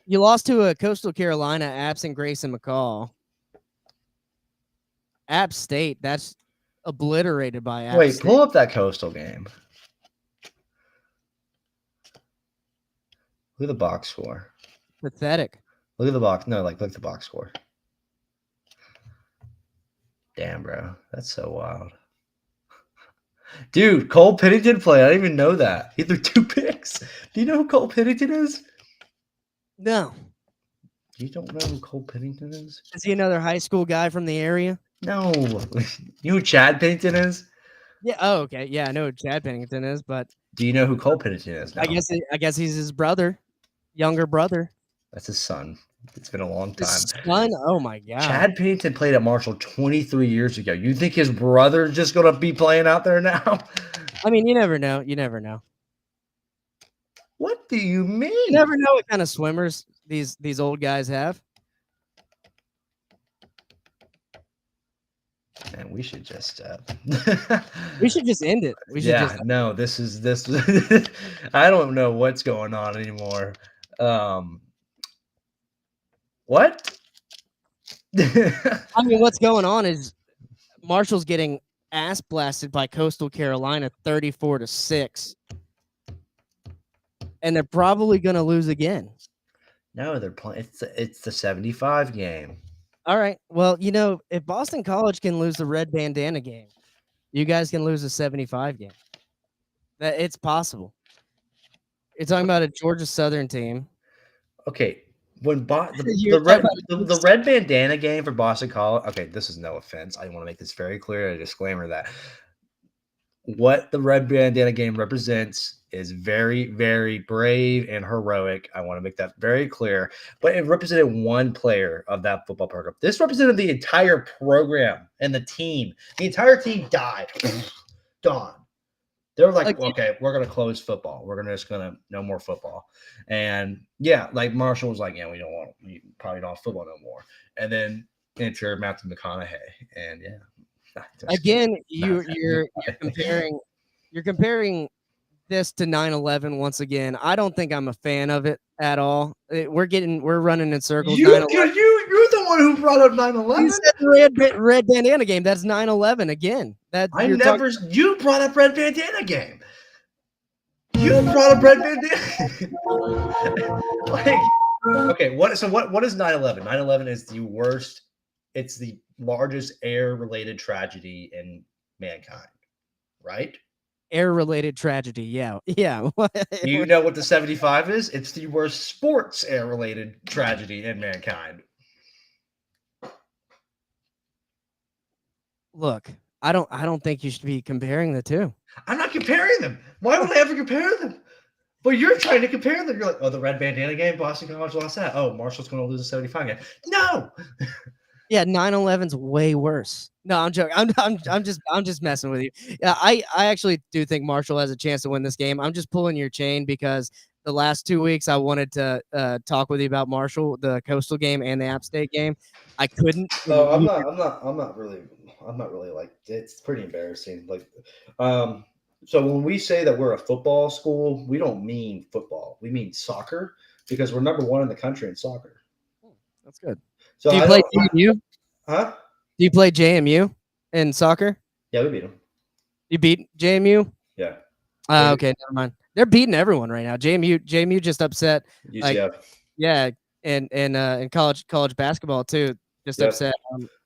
You lost to a Coastal Carolina absent Grayson McCall. App State, that's obliterated by App State. Pull up that Coastal game. Look at the box score. Pathetic. Look at the box. No, look at the box score. Damn, bro. That's so wild. Dude, Cole Pennington played. I didn't even know that. He threw 2 picks. Do you know who Cole Pennington is? No. You don't know who Cole Pennington is? Is he another high school guy from the area? No. You know who Chad Pennington is? Yeah. Oh, okay. Yeah, I know who Chad Pennington is, but do you know who Cole Pennington is now? I guess he's his brother, younger brother. That's his son. It's been a long time. His son? Oh my God. Chad Pennington played at Marshall 23 years ago. You think his brother's just gonna be playing out there now? I mean, you never know. You never know. What do you mean? You never know what kind of swimmers these old guys have. Man, we should just we should just end it. We should no, this I don't know what's going on anymore. What? I mean, what's going on is Marshall's getting ass blasted by Coastal Carolina 34-6. And they're probably going to lose again. No, they're playing. It's the 75 game. All right. Well, if Boston College can lose the red bandana game, you guys can lose a 75 game. It's possible. You're talking about a Georgia Southern team. Okay, when You're the red bandana game for Boston College. Okay, this is no offense. I want to make this very clear. A disclaimer that what the red bandana game represents is very, very brave and heroic. I want to make that very clear. But it represented one player of that football program. This represented the entire program and the team. The entire team died. Gone. They were like, okay, we're gonna close football. We're just gonna no more football. And yeah, like Marshall was like, yeah, we probably don't have football no more. And then enter Matthew McConaughey, and yeah. Again, you're comparing this to 9/11 once again. I don't think I'm a fan of it at all. We're running in circles. You're the one who brought up 9/11. You said the red bandana game. That's 9/11 again. You brought up red bandana game. You brought up red bandana. Okay, what is 9/11? 9/11 is the worst. It's the largest air-related tragedy in mankind, right? Air-related tragedy, yeah. Do you know what the 75 is? It's the worst sports air-related tragedy in mankind. Look, I don't think you should be comparing the two. I'm not comparing them. Why would I ever compare them? But you're trying to compare them. You're like, oh, the red bandana game, Boston College lost that. Oh, Marshall's going to lose a 75 game. No. Yeah, 9/11's way worse. No, I'm joking. I'm just messing with you. Yeah, I actually do think Marshall has a chance to win this game. I'm just pulling your chain because the last 2 weeks I wanted to talk with you about Marshall, the Coastal game and the App State game. I couldn't. Oh, I'm not really like, it's pretty embarrassing. Like, so when we say that we're a football school, we don't mean football. We mean soccer because we're number 1 in the country in soccer. That's good. So do you play JMU? Huh? Do you play JMU in soccer? Yeah, we beat them. You beat JMU? Yeah. Okay, never mind. They're beating everyone right now. JMU just upset UCF. Like, yeah, and college basketball too. Just upset.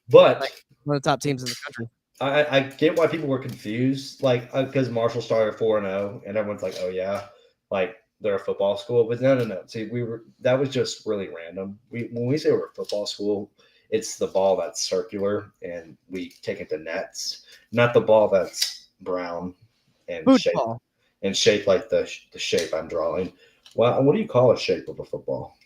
But one of the top teams in the country. I get why people were confused, like because Marshall started 4-0, and everyone's like, oh yeah, like they're a football school. But no. See, that was just really random. When we say we're a football school, it's the ball that's circular and we take it to nets, not the ball that's brown and shaped like the shape I'm drawing. Well, what do you call a shape of a football?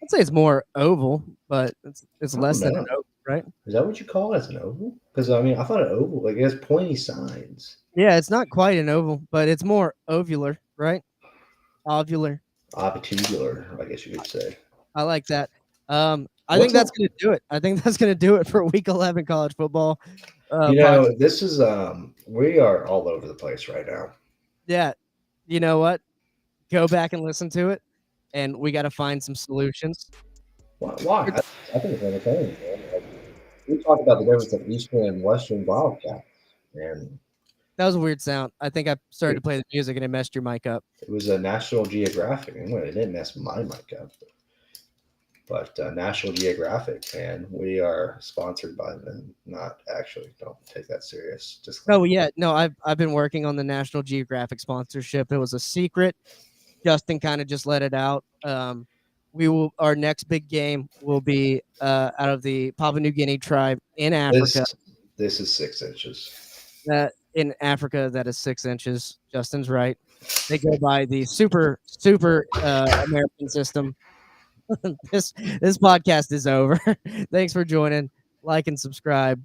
I'd say it's more oval, but it's less than an oval, right? Is that what you call it as an oval? Because I mean, I thought an oval like it has pointy sides. Yeah, it's not quite an oval, but it's more ovular, right? Ovular. Obtubular, I guess you could say. I like that. I think that's going to do it. I think that's going to do it for Week 11 college football. This is we are all over the place right now. Yeah, you know what? Go back and listen to it, and we got to find some solutions. Why? I think it's entertaining. Like, we talk about the difference of Eastern and Western Wildcats, and that was a weird sound. I think I started to play the music and it messed your mic up. It was a National Geographic. Anyway, it didn't mess my mic up. But National Geographic, and we are sponsored by them. Not actually. Don't take that serious. I've been working on the National Geographic sponsorship. It was a secret. Justin kind of just let it out. Our next big game will be out of the Papua New Guinea tribe in Africa. This is 6 inches. In Africa, that is 6 inches. Justin's right. They go by the super American system. This podcast is over. Thanks for joining. Like and subscribe.